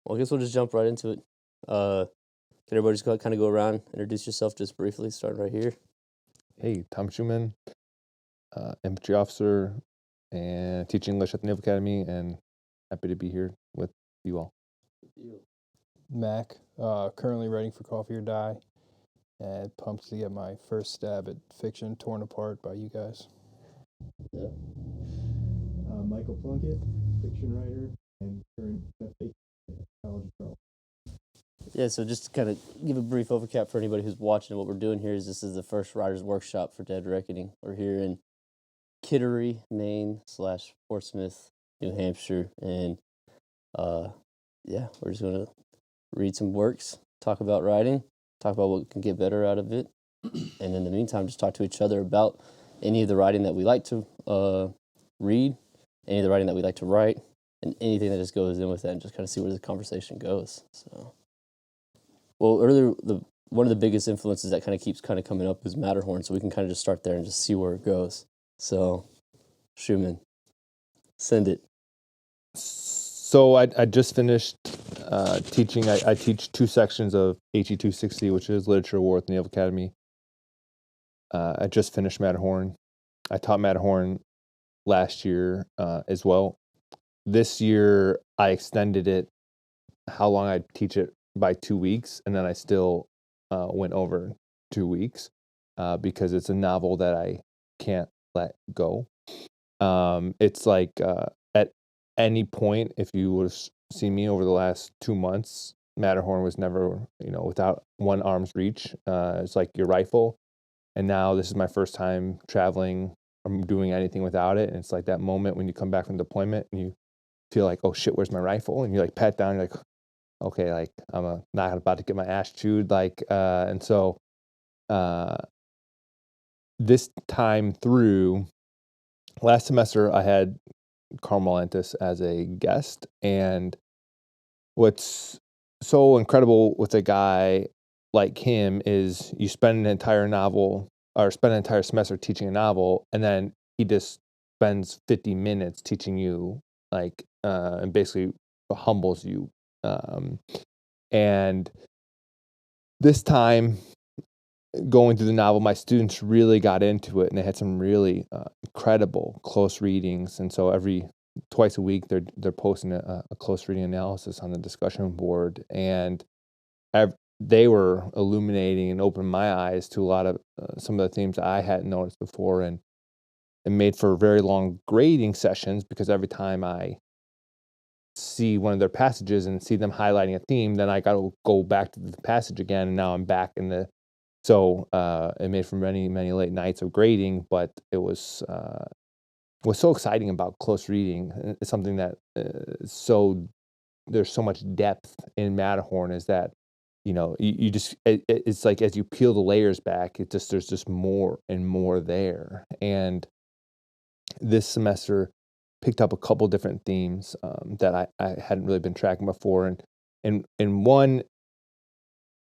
Well, I guess we'll just jump right into it. Can everybody just kind of go around, introduce yourself just briefly, starting right here? Hey, Tom Schueman, infantry officer, and teach English at the Naval Academy, and happy to be here with you all. Mac, currently writing for Coffee or Die, and pumped to get my first stab at fiction torn apart by you guys. Yeah. Michael Plunkett, fiction writer and current FA College of Charles. Yeah, so just to kind of give a brief overcap for anybody who's watching, what we're doing here is this is the first writer's workshop for Dead Reckoning. We're here in Kittery, Maine / Portsmouth, New Hampshire, and yeah, we're just going to read some works, talk about writing, talk about what we can get better out of it, and in the meantime, just talk to each other about any of the writing that we like to read, any of the writing that we like to write, and anything that just goes in with that, and just kind of see where the conversation goes. So, well, earlier, one of the biggest influences that kind of keeps kind of coming up is Matterhorn, so we can kind of just start there and just see where it goes. So, Schueman, send it. So I just finished teaching. I teach 2 sections of HE 260, which is Literature War at the Naval Academy. I just finished Matterhorn. I taught Matterhorn last year as well. This year, I extended it, how long I'd teach it, by 2 weeks, and then I still went over 2 weeks because it's a novel that I can't let go. It's like at any point, if you would have seen me over the last 2 months, Matterhorn was never, without one arm's reach. It's like your rifle. And now this is my first time traveling or doing anything without it. And it's like that moment when you come back from deployment and you feel like, oh shit, where's my rifle? And you like pat down, you're like, okay, like I'm not about to get my ass chewed. And so this time through, last semester I had Carl Molantis as a guest, and what's so incredible with a guy like him is you spend an entire semester teaching a novel, and then he just spends 50 minutes teaching you, and basically humbles you. And this time, going through the novel, my students really got into it, and they had some really incredible close readings. And so twice a week, they're posting a close reading analysis on the discussion board, and they were illuminating and opening my eyes to a lot of some of the themes I hadn't noticed before, and it made for very long grading sessions because every time I see one of their passages and see them highlighting a theme, then I got to go back to the passage again, and now I'm back in the. So it made for many, many late nights of grading, but it was what's so exciting about close reading. It's something that there's so much depth in Matterhorn, is that you just it's like as you peel the layers back, there's just more and more there. And this semester picked up a couple different themes that I hadn't really been tracking before, and one.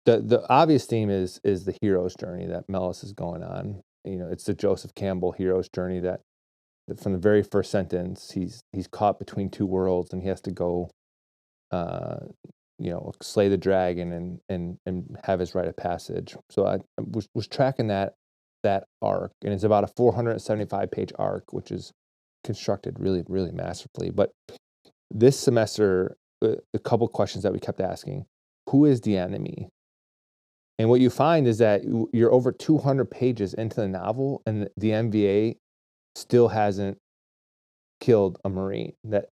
The obvious theme is the hero's journey that Mellis is going on. It's the Joseph Campbell hero's journey that from the very first sentence, he's caught between 2 worlds, and he has to go, slay the dragon and have his rite of passage. So I was tracking that arc, and it's about a 475-page arc, which is constructed really, really masterfully. But this semester, a couple questions that we kept asking: who is the enemy? And what you find is that you're over 200 pages into the novel, and the MVA still hasn't killed a Marine. That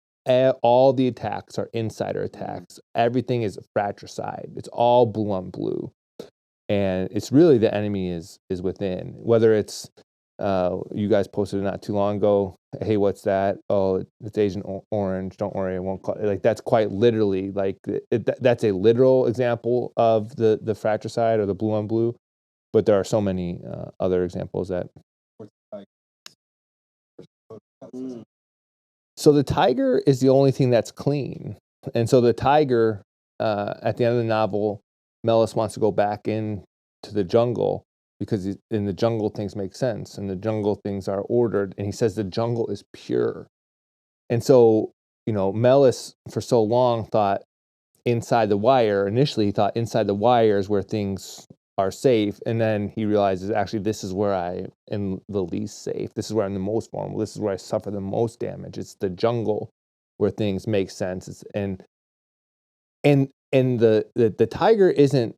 all the attacks are insider attacks. Everything is fratricide. It's all blue on blue. And it's really the enemy is within. Whether it's, you guys posted it not too long ago, hey, what's that? Oh, it's Agent Orange. Don't worry, I won't call it. Like, that's quite literally, that's a literal example of the fratricide or the blue on blue. But there are so many other examples that. So the tiger is the only thing that's clean. And so the tiger, at the end of the novel, Mellis wants to go back into the jungle because in the jungle things make sense and the jungle things are ordered. And he says the jungle is pure. And so, Mellis for so long thought inside the wire. Initially, he thought inside the wire is where things are safe, and then he realizes actually this is where I am the least safe. This is where I'm the most vulnerable. This is where I suffer the most damage. It's the jungle where things make sense. And the tiger isn't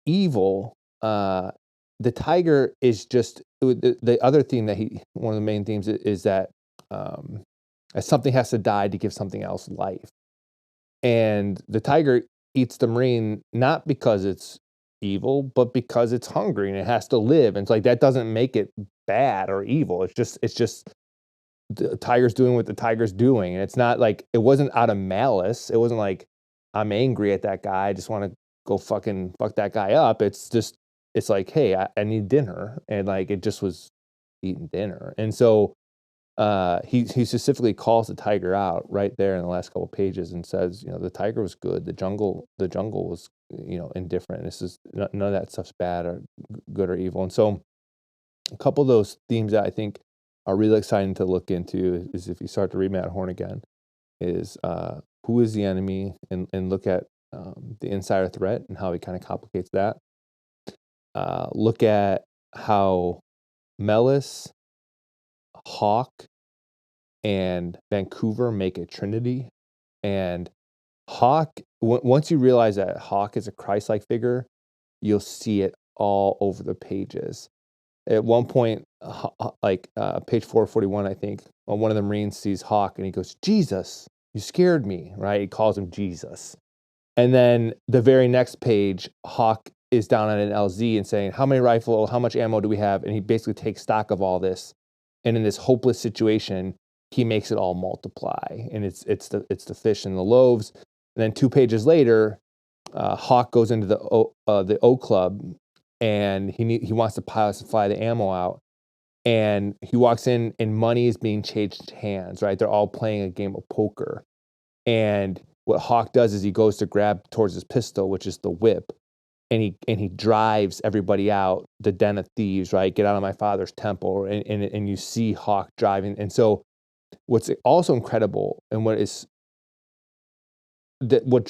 evil. The tiger is just the other theme that one of the main themes is that something has to die to give something else life. And the tiger eats the Marine not because it's evil, but because it's hungry and it has to live. And it's like that doesn't make it bad or evil. It's just the tiger's doing what the tiger's doing. And it's not like it wasn't out of malice. It wasn't like I'm angry at that guy. I just want to go fuck that guy up. It's like, hey, I need dinner. And like it just was eating dinner. And so he specifically calls the tiger out right there in the last couple of pages and says, the tiger was good. The jungle was, indifferent. This is none of that stuff's bad or good or evil. And so a couple of those themes that I think are really exciting to look into is if you start to read Matt Horn again, is who is the enemy and look at the insider threat and how he kind of complicates that. Look at how Mellis, Hawk, and Vancouver make a trinity. And Hawk, once you realize that Hawk is a Christ-like figure, you'll see it all over the pages. At one point, page 441, I think, one of the Marines sees Hawk and he goes, "Jesus, you scared me," right? He calls him Jesus. And then the very next page, Hawk is down on an LZ and saying, "How many rifle, how much ammo do we have?" And he basically takes stock of all this. And in this hopeless situation, he makes it all multiply. And it's the fish and the loaves. And then 2 pages later, Hawk goes into the O Club and he wants the pilots to fly the ammo out. And he walks in and money is being changed hands, right? They're all playing a game of poker. And what Hawk does is he goes to grab towards his pistol, which is the whip. And he drives everybody out, the den of thieves, right? Get out of my father's temple. And you see Hawk driving. And so what's also incredible and what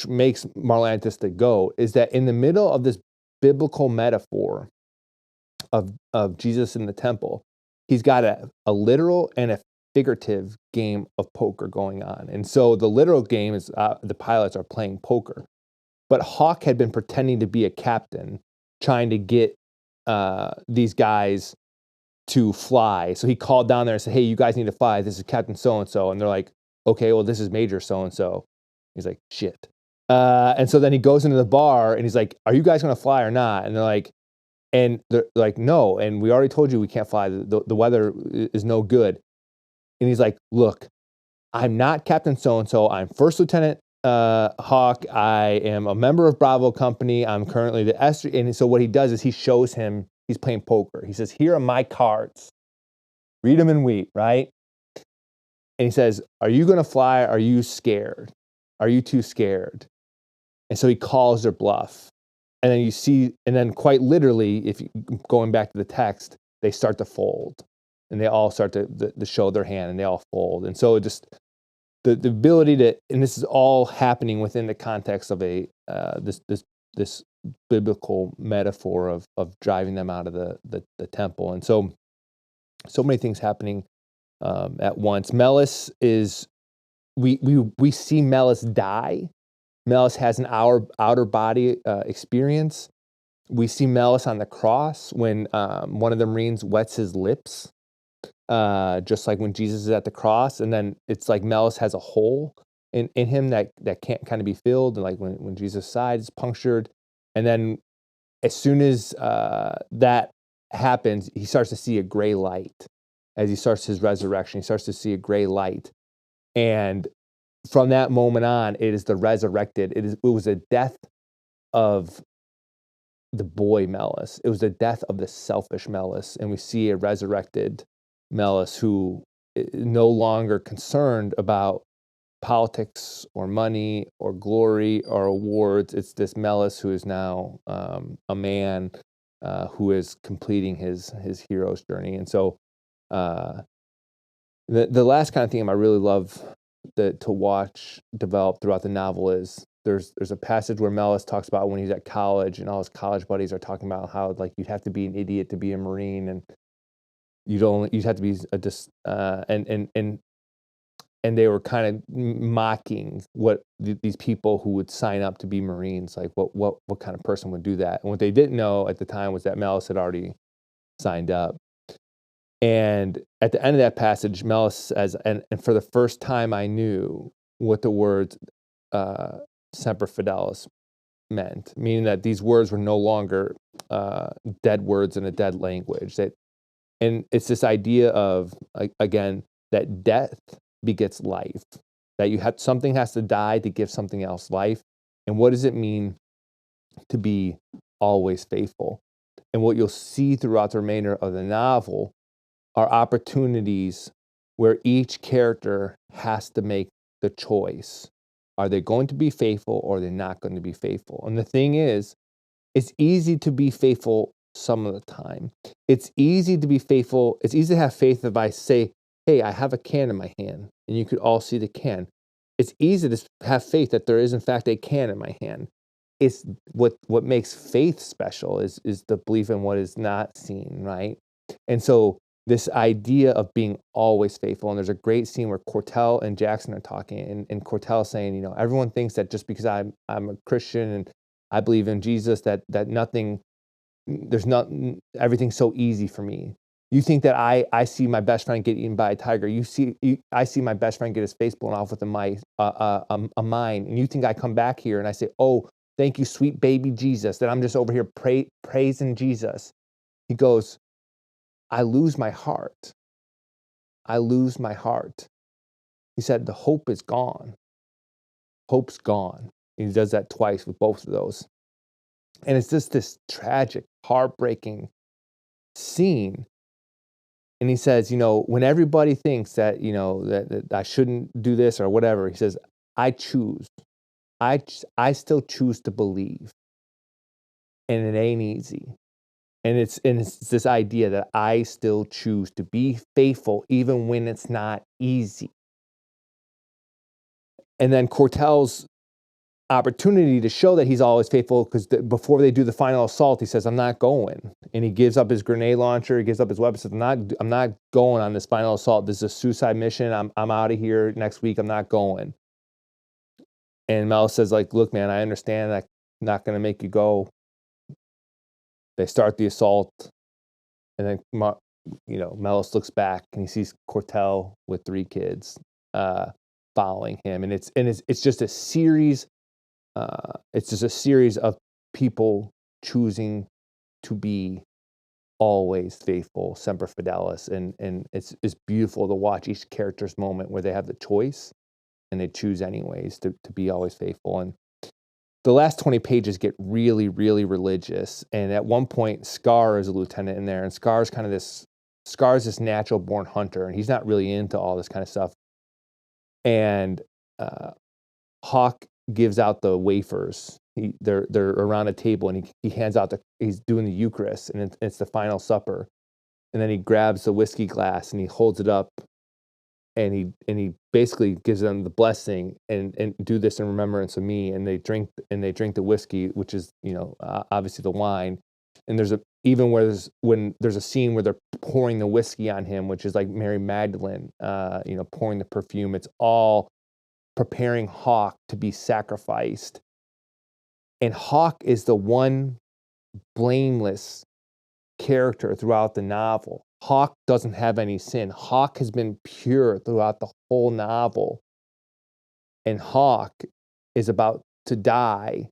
makes Marlantis the GOAT is that in the middle of this biblical metaphor of Jesus in the temple, he's got a literal and a figurative game of poker going on. And so the literal game is the pilots are playing poker. But Hawk had been pretending to be a captain, trying to get these guys to fly. So he called down there and said, "Hey, you guys need to fly. This is Captain so-and-so." And they're like, "Okay, well, this is Major so-and-so." He's like, "Shit." And so then he goes into the bar and he's like, "Are you guys going to fly or not?" And they're like, "No. And we already told you we can't fly. The weather is no good." And he's like, "Look, I'm not Captain so-and-so. I'm First Lieutenant Hawk. I am a member of Bravo Company. I'm currently the S." And so what he does is he shows him he's playing poker. He says, "Here are my cards. Read them and weep," right? And he says, "Are you going to fly? Are you scared? Are you too scared?" And so he calls their bluff. And then you see, and then quite literally, going back to the text, they start to fold. And they all start to show their hand and they all fold. And so just the ability to, and this is all happening within the context of this biblical metaphor of driving them out of the temple. And so many things happening at once. Mellis is, we see Mellis die. Mellis has an outer body experience. We see Mellis on the cross when one of the Marines wets his lips, just like when Jesus is at the cross. And then it's like Mellis has a hole in him that can't kind of be filled. And like when Jesus' side is punctured. And then as soon as that happens, he starts to see a gray light. As he starts his resurrection, he starts to see a gray light. And from that moment on, it is the resurrected. It was the death of the boy Mellis. It was the death of the selfish Mellis. And we see a resurrected Mellis who is no longer concerned about politics or money or glory or awards. It's this Mellis who is now a man who is completing his hero's journey. And so the last kind of theme I really love to watch develop throughout the novel is there's a passage where Mellis talks about when he's at college and all his college buddies are talking about how like you'd have to be an idiot to be a Marine, and you'd have to be and they were kind of mocking what these people who would sign up to be Marines, like what kind of person would do that. And what they didn't know at the time was that Mellis had already signed up. And at the end of that passage, Mellis says, and for the first time I knew what the words Semper Fidelis meant, meaning that these words were no longer dead words in a dead language. And it's this idea of, again, that death begets life, that something has to die to give something else life. And what does it mean to be always faithful? And what you'll see throughout the remainder of the novel are opportunities where each character has to make the choice. Are they going to be faithful or are they not going to be faithful? And the thing is, it's easy to be faithful some of the time. It's easy to be faithful. It's easy to have faith if I say, hey, I have a can in my hand, and you could all see the can. It's easy to have faith that there is, in fact, a can in my hand. It's what makes faith special is the belief in what is not seen, right? And so this idea of being always faithful, and there's a great scene where Cortell and Jackson are talking, and Cortell is saying, you know, everyone thinks that just because I'm a Christian and I believe in Jesus, that everything's so easy for me. You think that I see my best friend get eaten by a tiger. I see my best friend get his face blown off with a mine, and you think I come back here and I say, oh, thank you, sweet baby Jesus, that I'm just over here praising Jesus. He goes, I lose my heart. I lose my heart. He said, the hope is gone. Hope's gone. And he does that twice with both of those. And it's just this tragic, heartbreaking scene. And he says, you know, when everybody thinks that, you know, that I shouldn't do this or whatever, he says, I choose. I still choose to believe. And it ain't easy. And it's this idea that I still choose to be faithful even when it's not easy. And then Cortell's opportunity to show that he's always faithful, because before they do the final assault, he says, I'm not going. And he gives up his grenade launcher, he gives up his weapons, says, I'm not going on this final assault. This is a suicide mission. I'm out of here next week. I'm not going. And Mel says, like, look, man, I understand that I'm not going to make you go. They start the assault, and then, you know, Mellis looks back and he sees Cortell with 3 kids following him, and it's just a series. It's just a series of people choosing to be always faithful, Semper Fidelis, and it's beautiful to watch each character's moment where they have the choice and they choose anyways to be always faithful. And the last 20 pages get really, really religious. And at one point, Scar is a lieutenant in there, and Scar's this natural born hunter, and he's not really into all this kind of stuff. And Hawk gives out the wafers. They're around a table, and he hands out he's doing the Eucharist, and it's the final supper. And then he grabs the whiskey glass and he holds it up, and he basically gives them the blessing and do this in remembrance of me. And they drink the whiskey, which is, you know, obviously the wine. And when there's a scene where they're pouring the whiskey on him, which is like Mary Magdalene, you know, pouring the perfume. It's all preparing Hawk to be sacrificed. And Hawk is the one blameless character throughout the novel. Hawk doesn't have any sin. Hawk has been pure throughout the whole novel. And Hawk is about to die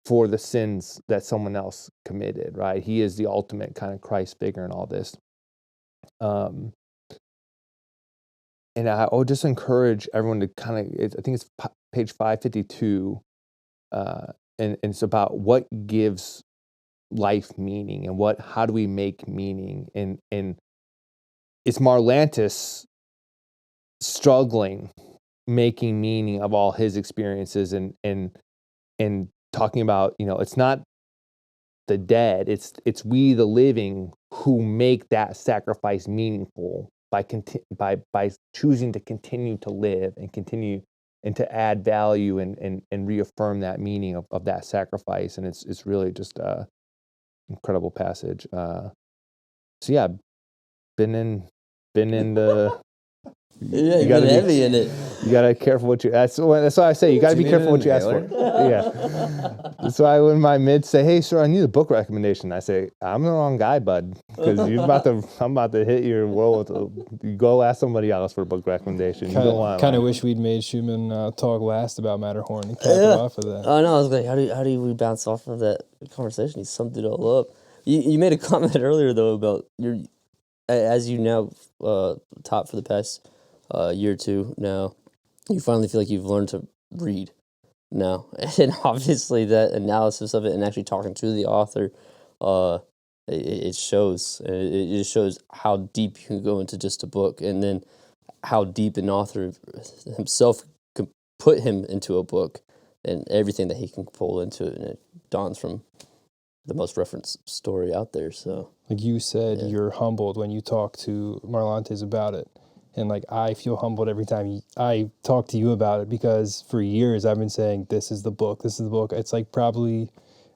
for the sins that someone else committed, right? He is the ultimate kind of Christ figure in all this. And I would just encourage everyone to kind of, I think it's page 552, and it's about what gives life meaning and how do we make meaning. And it's Marlantis struggling, making meaning of all his experiences and talking about, you know, it's not the dead, it's we the living who make that sacrifice meaningful by choosing to continue to live and continue to add value and reaffirm that meaning of that sacrifice. And it's really just a incredible passage. So yeah, been in the. Yeah, You you've been gotta heavy be, in it. you gotta be careful what you. That's why I say you gotta be careful what you ask for. Yeah, that's why when my mids say, "Hey, sir, I need a book recommendation," I say, "I'm the wrong guy, bud, because I'm about to hit your world with you go ask somebody else for a book recommendation. You don't want Kind of mine." wish we'd made Schueman talk last about Matterhorn and cap it Yeah. off of that. I know. I was like, how do we bounce off of that conversation? He summed it all up. You made a comment earlier though about your, as you now taught for the past year or two now, you finally feel like you've learned to read now, and obviously that analysis of it and actually talking to the author, it shows. It just shows how deep you can go into just a book, and then how deep an author himself can put him into a book, and everything that he can pull into it, and it dawns from the most referenced story out there. So, Like you said, Yeah. you're humbled when you talk to Marlantes about it. And like I feel humbled every time I talk to you about it, because for years I've been saying, this is the book, this is the book. It's like probably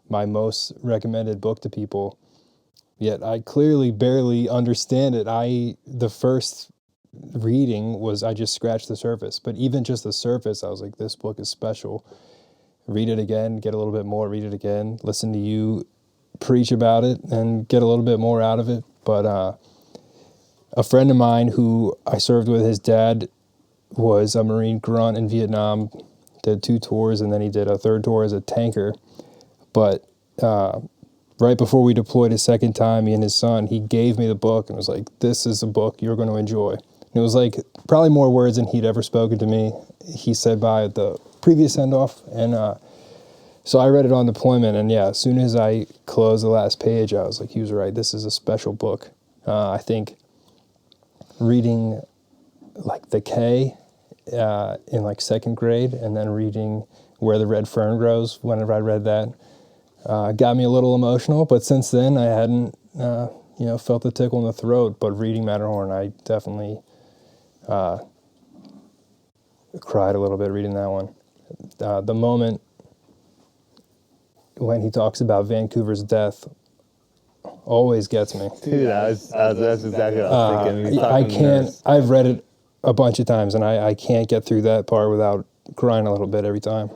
my most recommended book to people. Yet I clearly barely understand it. The first reading was, I just scratched the surface. But even just the surface, I was like, this book is special. Read it again, get a little bit more, read it again, listen to you preach about it and get a little bit more out of it. But a friend of mine who I served with, his dad was a Marine grunt in Vietnam, did 2 tours, and then he did a 3rd tour as a tanker. But right before we deployed a second time, me and his son, he gave me the book and was like, this is a book you're going to enjoy. And it was like probably more words than he'd ever spoken to me. He said by the previous send-off. And so I read it on deployment, and yeah, as soon as I closed the last page, I was like, he was right, this is a special book. I think reading like the K in like 2nd grade, and then reading Where the Red Fern Grows, whenever I read that, got me a little emotional. But since then, I hadn't felt the tickle in the throat. But reading Matterhorn, I definitely cried a little bit reading that one. The moment when he talks about Vancouver's death always gets me. Dude, that's exactly what I was thinking. He's I talking can't. nurse. I've read it a bunch of times, and I can't get through that part without crying a little bit every time.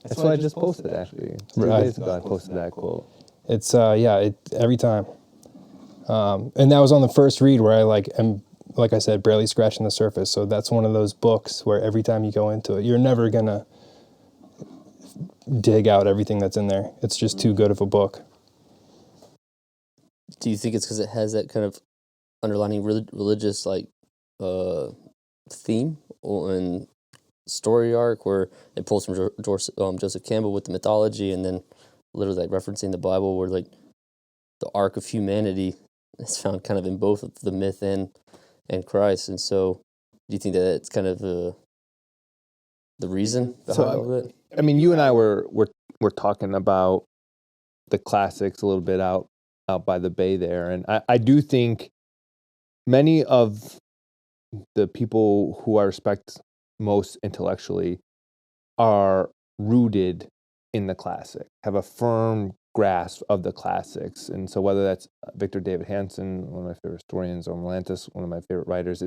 That's what I just posted, actually. 2 Right. days ago, I posted that quote. It's every time. And that was on the first read where I am, like I said, barely scratching the surface. So that's one of those books where every time you go into it, you're never gonna dig out everything that's in there. It's just too good of a book. do you think it's because it has that kind of underlining religious theme and story arc, where it pulls from Joseph Campbell with the mythology, and then literally referencing the Bible, where the arc of humanity is found kind of in both the myth and Christ? And so, do you think that it's kind of the reason behind all of it? I mean, you and I were talking about the classics a little bit out by the bay there, and I do think many of the people who I respect most intellectually are rooted in the classic, have a firm grasp of the classics. And so whether that's Victor David Hansen, one of my favorite historians, or Marlantes, one of my favorite writers,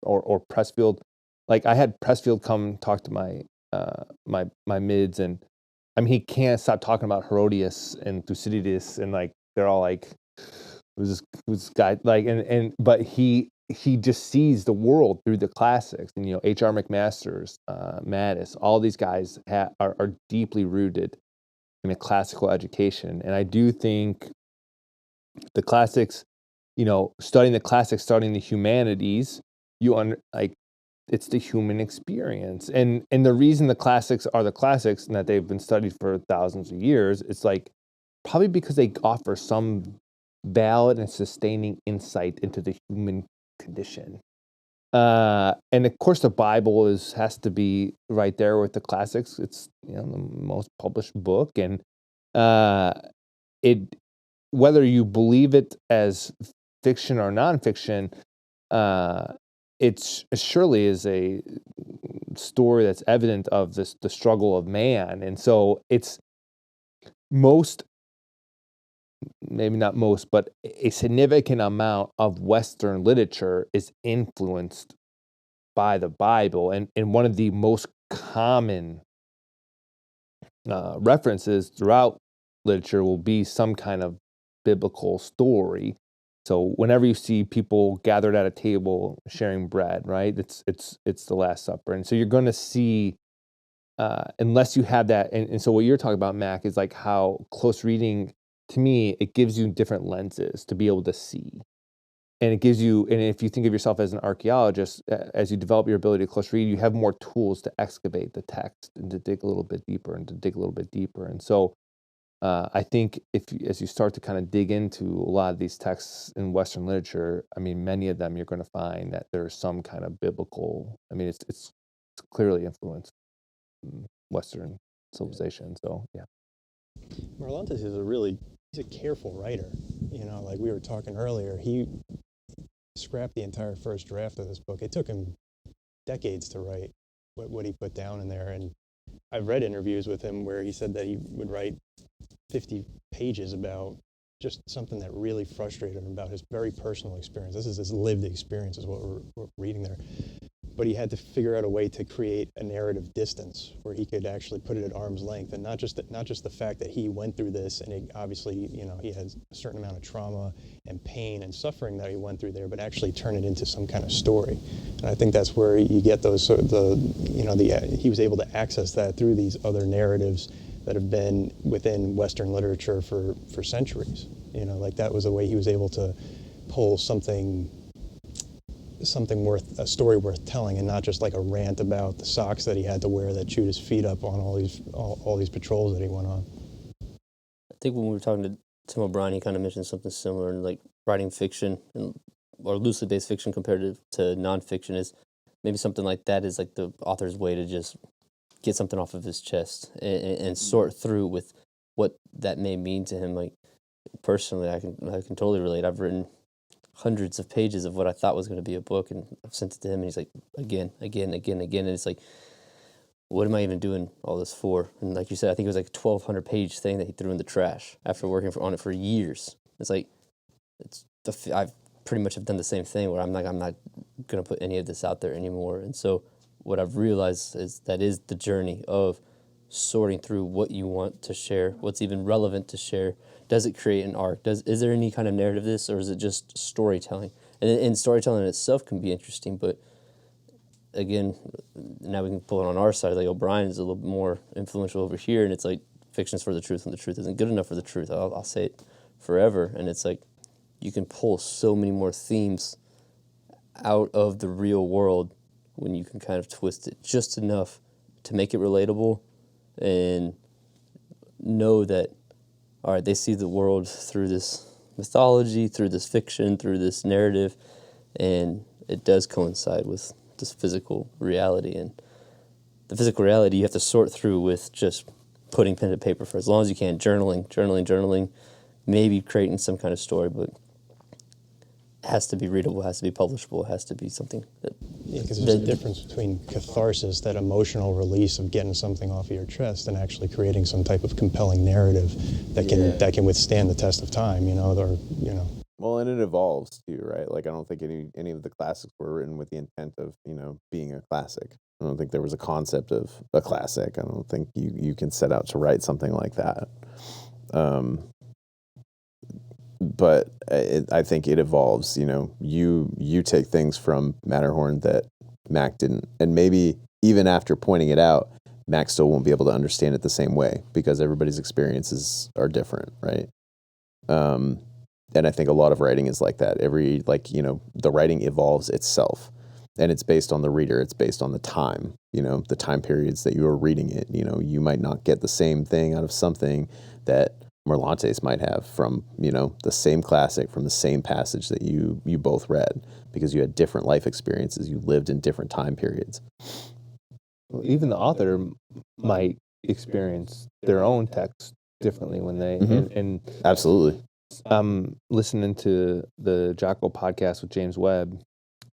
or Pressfield. Like I had Pressfield come talk to my my mids, and I mean he can't stop talking about Herodias and Thucydides, and like they're all like, who's this guy, like, but he just sees the world through the classics. And H.R. McMaster's, Mattis, all these guys are deeply rooted in a classical education. And I do think the classics, studying the classics, studying the humanities, it's the human experience. And the reason the classics are the classics and that they've been studied for thousands of years, it's like probably because they offer some valid and sustaining insight into the human condition. And of course the Bible has to be right there with the classics. It's the most published book, and it, whether you believe it as fiction or nonfiction, it surely is a story that's evident of the struggle of man. And so it's maybe not most, but a significant amount of Western literature is influenced by the Bible. And one of the most common references throughout literature will be some kind of biblical story. So whenever you see people gathered at a table sharing bread, right? It's the Last Supper. And so you're going to see, unless you have that, and so what you're talking about, Mac, is like how close reading, to me, it gives you different lenses to be able to see. And it gives you, and if you think of yourself as an archaeologist, as you develop your ability to close read, you have more tools to excavate the text and to dig a little bit deeper and to dig a little bit deeper. And so I think as you start to kind of dig into a lot of these texts in Western literature, I mean, many of them you're going to find that there's some kind of biblical, I mean, it's clearly influenced Western civilization. So, yeah. Marlantes is he's a careful writer. You know, like we were talking earlier, he scrapped the entire first draft of this book. It took him decades to write what he put down in there. And I've read interviews with him where he said that he would write 50 pages about just something that really frustrated him about his very personal experience. This is his lived experience is what we're reading there. But he had to figure out a way to create a narrative distance where he could actually put it at arm's length, and not just the fact that he went through this, and obviously, you know, he has a certain amount of trauma and pain and suffering that he went through there, but actually turn it into some kind of story. And I think that's where you get those he was able to access that through these other narratives that have been within Western literature for centuries. You know, like that was the way he was able to pull something a story worth telling, and not just like a rant about the socks that he had to wear that chewed his feet up on all these patrols that he went on. I think when we were talking to Tim O'Brien, he kind of mentioned something similar, and like writing fiction or loosely based fiction compared to nonfiction is maybe something like that is like the author's way to just get something off of his chest and sort through with what that may mean to him. Like personally, I can totally relate. I've written hundreds of pages of what I thought was going to be a book, and I've sent it to him, and he's like, again, and it's like, what am I even doing all this for? And like you said, I think it was like a 1,200-page thing that he threw in the trash after working on it for years. It's like, I've pretty much have done the same thing where I'm not going to put any of this out there anymore. And so what I've realized is that is the journey of sorting through what you want to share, what's even relevant to share. Does it create an arc? Is there any kind of narrative to this, or is it just storytelling? And storytelling in itself can be interesting, but again, now we can pull it on our side. Like O'Brien is a little bit more influential over here, and it's like fiction's for the truth, and the truth isn't good enough for the truth. I'll say it forever, and it's like you can pull so many more themes out of the real world when you can kind of twist it just enough to make it relatable and know that, all right, they see the world through this mythology, through this fiction, through this narrative, and it does coincide with this physical reality. And the physical reality you have to sort through with just putting pen to paper for as long as you can, journaling, maybe creating some kind of story, but it has to be readable, it has to be publishable, it has to be something that... Yeah, because there's a difference between catharsis, that emotional release of getting something off of your chest, and actually creating some type of compelling narrative that can withstand the test of time, Well, and it evolves too, right? Like, I don't think any of the classics were written with the intent of, being a classic. I don't think there was a concept of a classic. I don't think you can set out to write something like that. But I think it evolves. You take things from Matterhorn that Mac didn't, and maybe even after pointing it out, Mac still won't be able to understand it the same way because everybody's experiences are different, right? And I think a lot of writing is like that. The writing evolves itself, and it's based on the reader. It's based on the time, the time periods that you are reading it. You might not get the same thing out of something that Marlantes might have from, the same classic, from the same passage that you both read, because you had different life experiences. You lived in different time periods. Well, even the author might experience their own text differently when they, and Absolutely. I'm listening to the Jocko podcast with James Webb,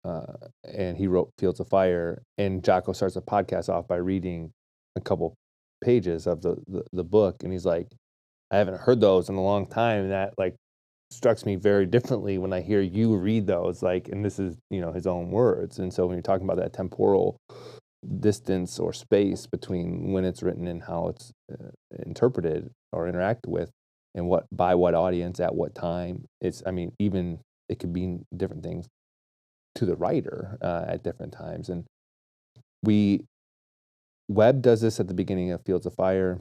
and he wrote Fields of Fire. And Jocko starts the podcast off by reading a couple pages of the book, and he's like, I haven't heard those in a long time, and that like strikes me very differently when I hear you read those, like, and this is, you know, his own words. And so when you're talking about that temporal distance or space between when it's written and how it's interpreted or interacted with, and what by what audience at what time, it's, I mean, even it could mean different things to the writer at different times. And Webb does this at the beginning of Fields of Fire.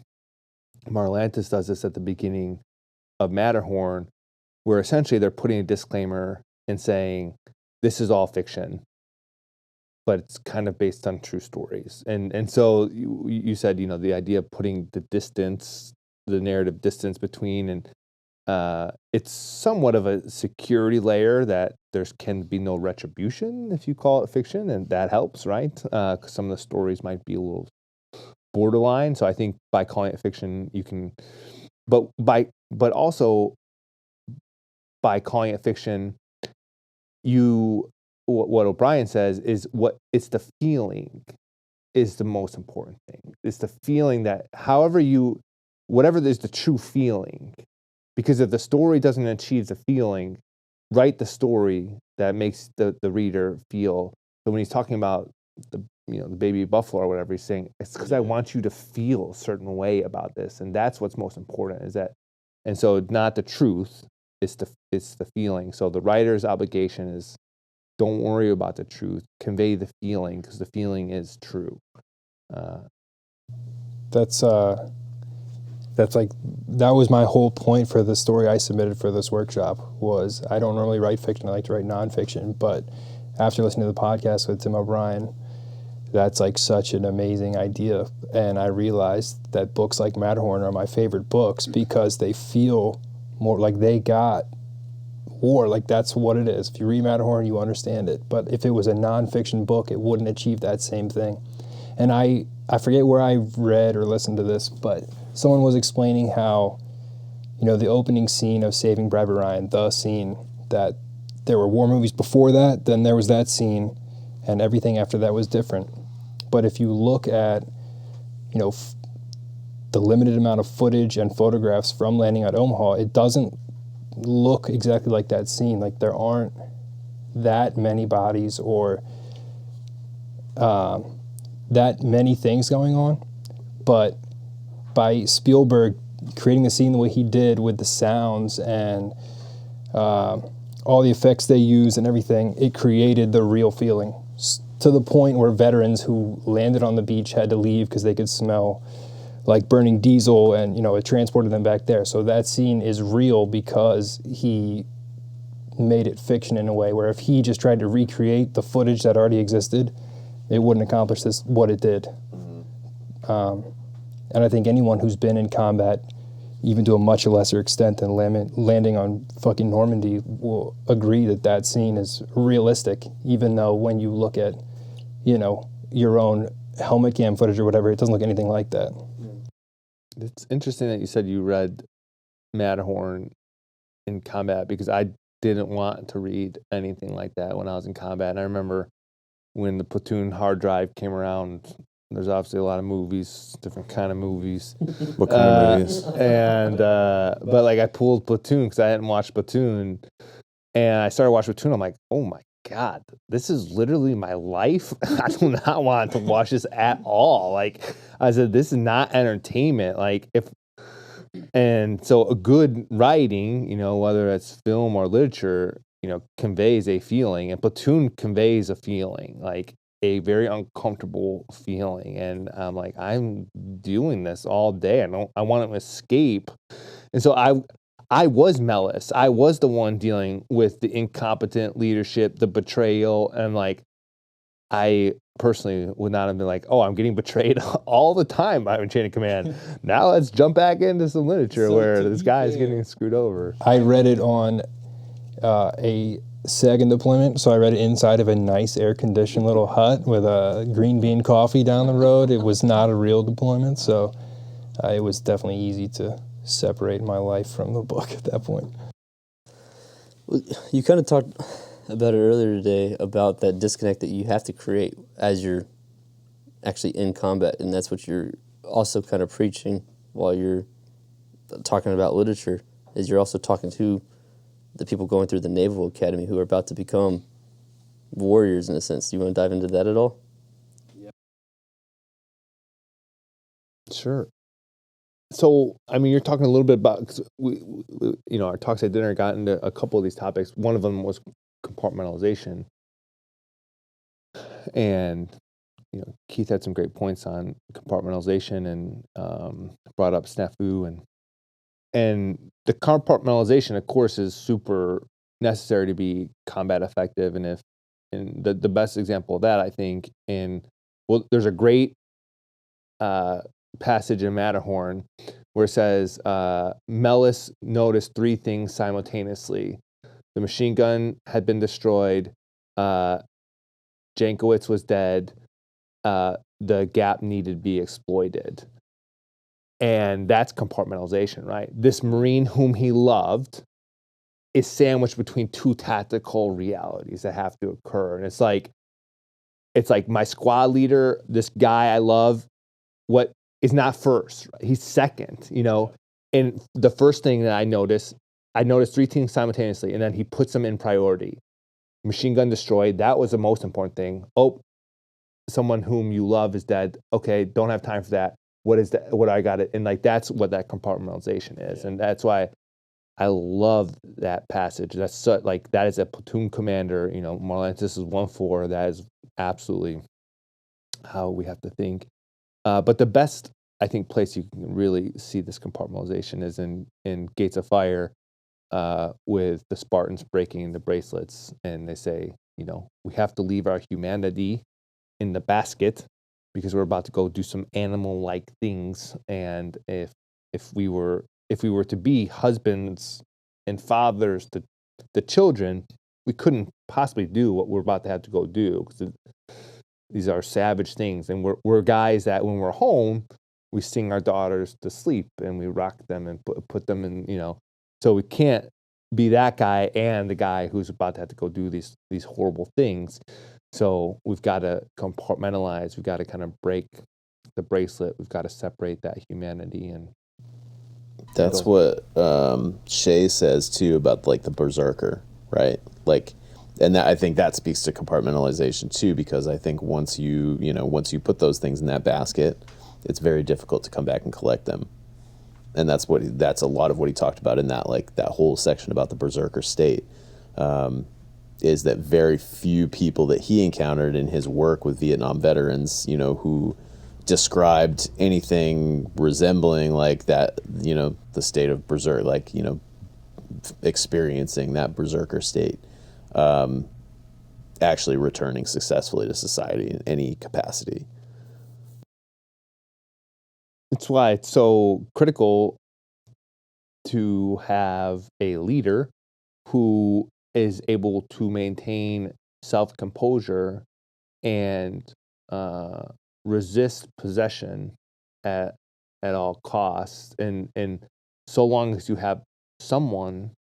Marlantes does this at the beginning of Matterhorn, where essentially they're putting a disclaimer and saying, this is all fiction, but it's kind of based on true stories. And so you said, you know, the idea of putting the distance, the narrative distance between, and it's somewhat of a security layer that there can be no retribution if you call it fiction, and that helps, right? Because some of the stories might be a little borderline. So I think by calling it fiction, you can, but also by calling it fiction, what OBrien says is it's the feeling is the most important thing. It's the feeling that whatever is the true feeling, because if the story doesn't achieve the feeling, write the story that makes the reader feel. So when he's talking about the baby buffalo or whatever, he's saying, it's because I want you to feel a certain way about this. And that's what's most important, is that, and so not the truth, it's the feeling. So the writer's obligation is, don't worry about the truth, convey the feeling, because the feeling is true. That's like, that was my whole point for the story I submitted for this workshop. Was I don't normally write fiction, I like to write nonfiction, but after listening to the podcast with Tim O'Brien, that's like such an amazing idea. And I realized that books like Matterhorn are my favorite books because they feel more like they got war. Like, that's what it is. If you read Matterhorn, you understand it. But if it was a nonfiction book, it wouldn't achieve that same thing. And I forget where I read or listened to this, but someone was explaining how, you know, the opening scene of Saving Private Ryan, the scene that there were war movies before that, then there was that scene, and everything after that was different. But if you look at, you know, the limited amount of footage and photographs from landing at Omaha, it doesn't look exactly like that scene. Like, there aren't that many bodies or that many things going on. But by Spielberg creating the scene the way he did, with the sounds and all the effects they use and everything, it created the real feeling, to the point where veterans who landed on the beach had to leave because they could smell like burning diesel, and, you know, it transported them back there. So that scene is real because he made it fiction in a way where if he just tried to recreate the footage that already existed, it wouldn't accomplish what it did. And I think anyone who's been in combat, even to a much lesser extent than landing on fucking Normandy, will agree that that scene is realistic, even though when you look at, you know, your own helmet cam footage or whatever, it doesn't look anything like that. It's interesting that you said you read Matterhorn in combat, because I didn't want to read anything like that when I was in combat. And I remember when the Platoon hard drive came around, there's obviously a lot of movies, different kind of movies. What kind of movies? And but like, I pulled Platoon because I hadn't watched Platoon, and I started watching Platoon. I'm like, oh my God, this is literally my life. I do not want to watch this at all. Like I said, this is not entertainment. And so a good writing, you know, whether it's film or literature, you know, conveys a feeling, and Platoon conveys a feeling, like a very uncomfortable feeling. And I'm like, I'm doing this all day. I want to escape. And so I was Mellis. I was the one dealing with the incompetent leadership, the betrayal, and like, I personally would not have been like, oh, I'm getting betrayed all the time by Chain of Command. Now let's jump back into some literature where this guy is getting screwed over. I read it on a second deployment, so I read it inside of a nice air-conditioned little hut with a green bean coffee down the road. It was not a real deployment, so it was definitely easy to separate my life from the book at that point. You kind of talked about it earlier today about that disconnect that you have to create as you're actually in combat, and that's what you're also kind of preaching while you're talking about literature, is you're also talking to the people going through the Naval Academy who are about to become warriors in a sense. Do you want to dive into that at all? Sure. So, I mean, you're talking a little bit about, 'cause our talks at dinner got into a couple of these topics. One of them was compartmentalization. And, Keith had some great points on compartmentalization and brought up snafu. And the compartmentalization, of course, is super necessary to be combat effective. And the best example of that, I think, there's a great passage in Matterhorn where it says, Mellis noticed three things simultaneously. The machine gun had been destroyed, Jankowitz was dead, the gap needed to be exploited. And that's compartmentalization, right? This Marine whom he loved is sandwiched between two tactical realities that have to occur. And it's like my squad leader, this guy I love, what is not first, right? He's second, And the first thing that I noticed three things simultaneously, and then he puts them in priority. Machine gun destroyed, that was the most important thing. Oh, someone whom you love is dead. Okay, don't have time for that. What is that? What I got it? And that's what that compartmentalization is. Yeah. And that's why I love that passage. That's that is a platoon commander, Marlantes is 1-4. That is absolutely how we have to think. But the best, I think, place you can really see this compartmentalization is in Gates of Fire, with the Spartans breaking the bracelets, and they say, we have to leave our humanity in the basket because we're about to go do some animal-like things. And if we were to be husbands and fathers to the children, we couldn't possibly do what we're about to have to go do, because these are savage things. And we're guys that when we're home, we sing our daughters to sleep and we rock them and put them in, so we can't be that guy and the guy who's about to have to go do these horrible things. So we've got to compartmentalize. We've got to kind of break the bracelet. We've got to separate that humanity. And that's what Shea says too about the berserker, right? And that, I think that speaks to compartmentalization too, because I think once you put those things in that basket, it's very difficult to come back and collect them. And that's a lot of what he talked about in that that whole section about the berserker state. Is that very few people that he encountered in his work with Vietnam veterans, who described anything resembling that, the state of berserk, experiencing that berserker state, actually returning successfully to society in any capacity. That's why it's so critical to have a leader who is able to maintain self-composure and resist possession at all costs. And so long as you have someone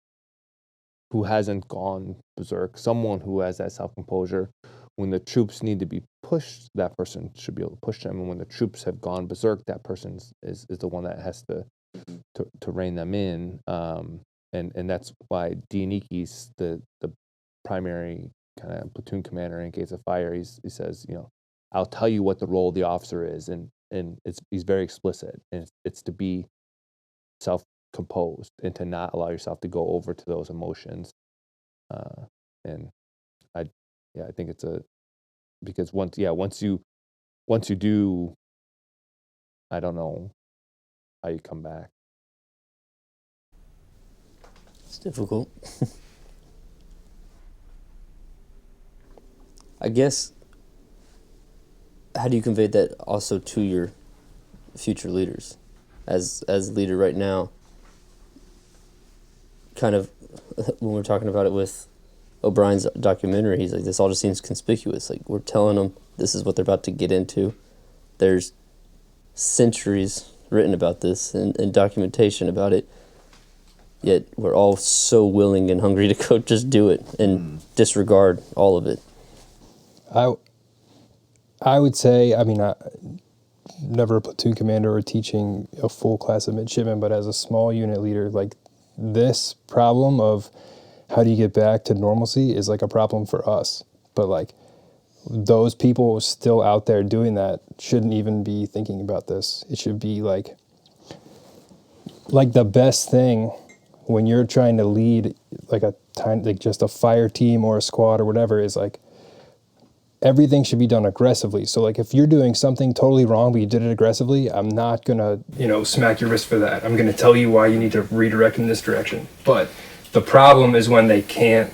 who hasn't gone berserk, someone who has that self-composure, when the troops need to be pushed, that person should be able to push them. And when the troops have gone berserk, that person is the one that has to rein them in. And that's why Dianiki's the primary kind of platoon commander in Gates of Fire. He says, I'll tell you what the role of the officer is, and he's very explicit. And it's to be self-composed and to not allow yourself to go over to those emotions. And I think it's because once you do, I don't know how you come back. It's difficult. I guess, how do you convey that also to your future leaders? As a leader right now, kind of, when we're talking about it with O'Brien's documentary, he's like, this all just seems conspicuous. We're telling them this is what they're about to get into. There's centuries written about this and documentation about it. yet we're all so willing and hungry to go just do it and disregard all of it. I would say, I mean, never a platoon commander or teaching a full class of midshipmen, but as a small unit leader, like this problem of how do you get back to normalcy is like a problem for us. But like those people still out there doing that shouldn't even be thinking about this. It should be like the best thing when you're trying to lead like just a fire team or a squad or whatever is like everything should be done aggressively. So like if you're doing something totally wrong but you did it aggressively, I'm not gonna smack your wrist for that. I'm gonna tell you why you need to redirect in this direction. But the problem is when they can't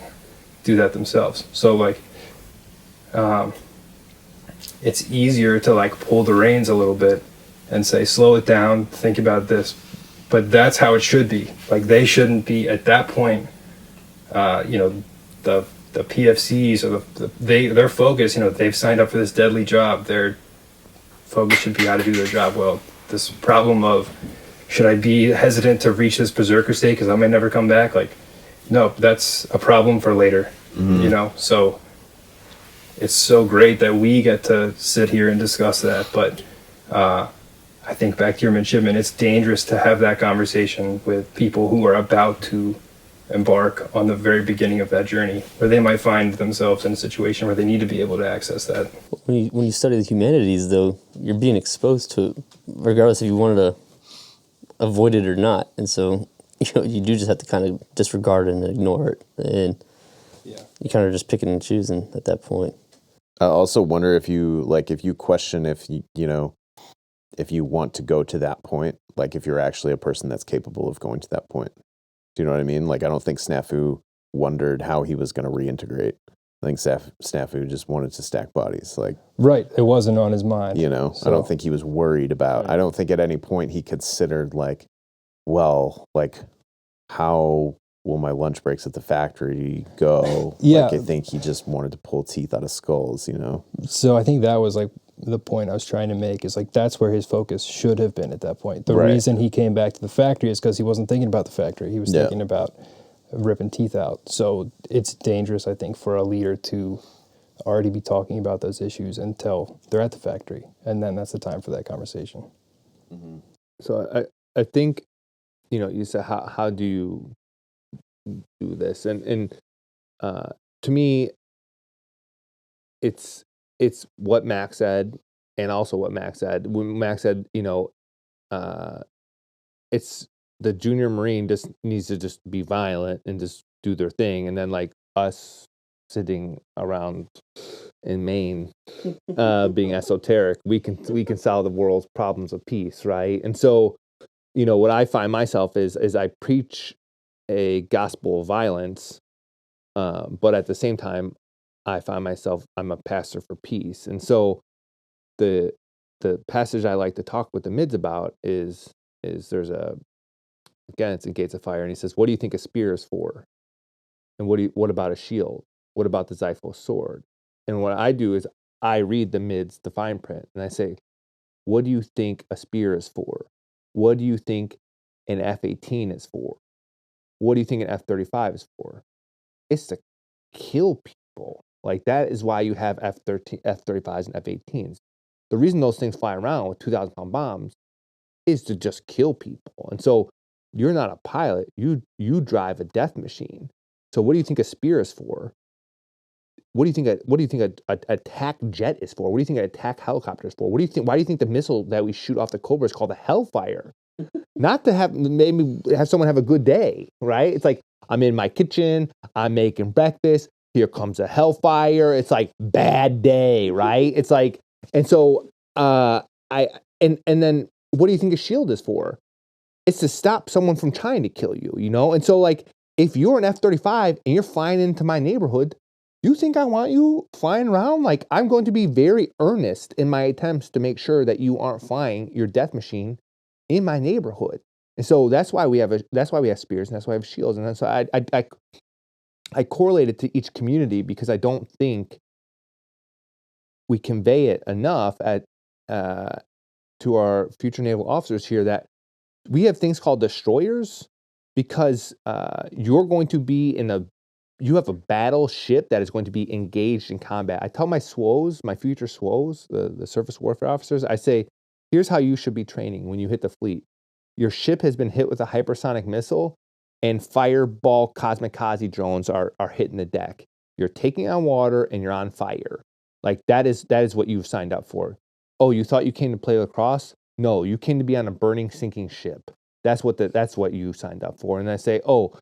do that themselves. So like it's easier to like pull the reins a little bit and say slow it down, think about this. But that's how it should be. Like they shouldn't be at that point. The PFCs or their focus. They've signed up for this deadly job. Their focus should be how to do their job well. This problem of should I be hesitant to reach this berserker state because I might never come back? Like, no, that's a problem for later. So it's so great that we get to sit here and discuss that. But I think back to your midshipmen, it's dangerous to have that conversation with people who are about to embark on the very beginning of that journey, where they might find themselves in a situation where they need to be able to access that. When you study the humanities, though, you're being exposed to it, regardless if you wanted to avoid it or not. And so, you do just have to kind of disregard it and ignore it. And you kind of just picking and choosing at that point. I also wonder if you question if if you want to go to that point, like if you're actually a person that's capable of going to that point. Do you know what I mean? Like, I don't think Snafu wondered how he was going to reintegrate. I think Snafu just wanted to stack bodies. Like, right, it wasn't on his mind. So. I don't think he was worried about. Right. I don't think at any point he considered how will my lunch breaks at the factory go? Yeah, I think he just wanted to pull teeth out of skulls. So I think that was like the point I was trying to make is like that's where his focus should have been at that point. The reason he came back to the factory is because he wasn't thinking about the factory. He was thinking about ripping teeth out. So it's dangerous, I think, for a leader to already be talking about those issues until they're at the factory. And then that's the time for that conversation. Mm-hmm. So I think, you said, how do you do this? And to me, it's what Max said, and also what Max said. When Max said, it's the junior Marine just needs to just be violent and just do their thing, and then like us sitting around in Maine, being esoteric, we can solve the world's problems of peace, right? And so, what I find myself is I preach a gospel of violence, but at the same time, I find myself, I'm a pastor for peace. And so the passage I like to talk with the mids about is there's it's in Gates of Fire, and he says, what do you think a spear is for? And what about a shield? What about the Zyphos sword? And what I do is I read the mids, the fine print, and I say, what do you think a spear is for? What do you think an F-18 is for? What do you think an F-35 is for? It's to kill people. Like, that is why you have F-35s and F-18s. The reason those things fly around with 2,000-pound bombs is to just kill people. And so you're not a pilot. You drive a death machine. So what do you think a spear is for? What do you think an attack jet is for? What do you think an attack helicopter is for? Why do you think the missile that we shoot off the Cobra is called a Hellfire? Not to maybe have someone have a good day, right? It's like, I'm in my kitchen, I'm making breakfast, here comes a Hellfire. It's like bad day, right? It's like, and so and then what do you think a shield is for? It's to stop someone from trying to kill you, And so, like, if you're an F-35 and you're flying into my neighborhood, you think I want you flying around? Like, I'm going to be very earnest in my attempts to make sure that you aren't flying your death machine in my neighborhood. And so that's why we have spears, and that's why we have shields. And so I correlate it to each community because I don't think we convey it enough to our future naval officers here that we have things called destroyers because you're going to be you have a battleship that is going to be engaged in combat. I tell my SWOs, my future SWOs, the surface warfare officers, I say, here's how you should be training when you hit the fleet. Your ship has been hit with a hypersonic missile, and fireball kamikaze drones are hitting the deck. You're taking on water and you're on fire. Like that is what you've signed up for. Oh, you thought you came to play lacrosse? No, you came to be on a burning, sinking ship. That's what you signed up for. And I say, but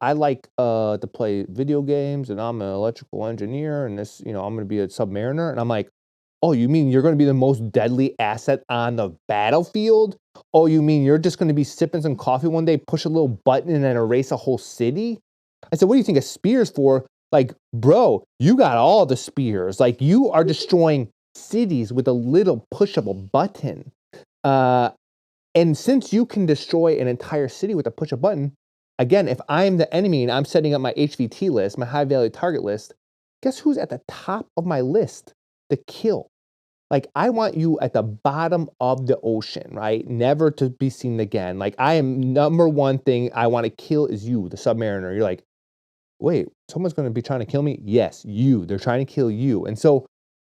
I like to play video games, and I'm an electrical engineer, and this, I'm going to be a submariner. And I'm like, oh, you mean you're going to be the most deadly asset on the battlefield? Oh, you mean you're just going to be sipping some coffee one day, push a little button, and then erase a whole city? I said, what do you think a spear's for? Like, bro, you got all the spears. Like, you are destroying cities with a little push of a button. And since you can destroy an entire city with a push of a button, again, if I'm the enemy and I'm setting up my HVT list, my high value target list, guess who's at the top of my list? The kill. Like, I want you at the bottom of the ocean, right? Never to be seen again. Like, I am number one thing I want to kill is you, the submariner. You're like, wait, someone's going to be trying to kill me? Yes, you. They're trying to kill you. And so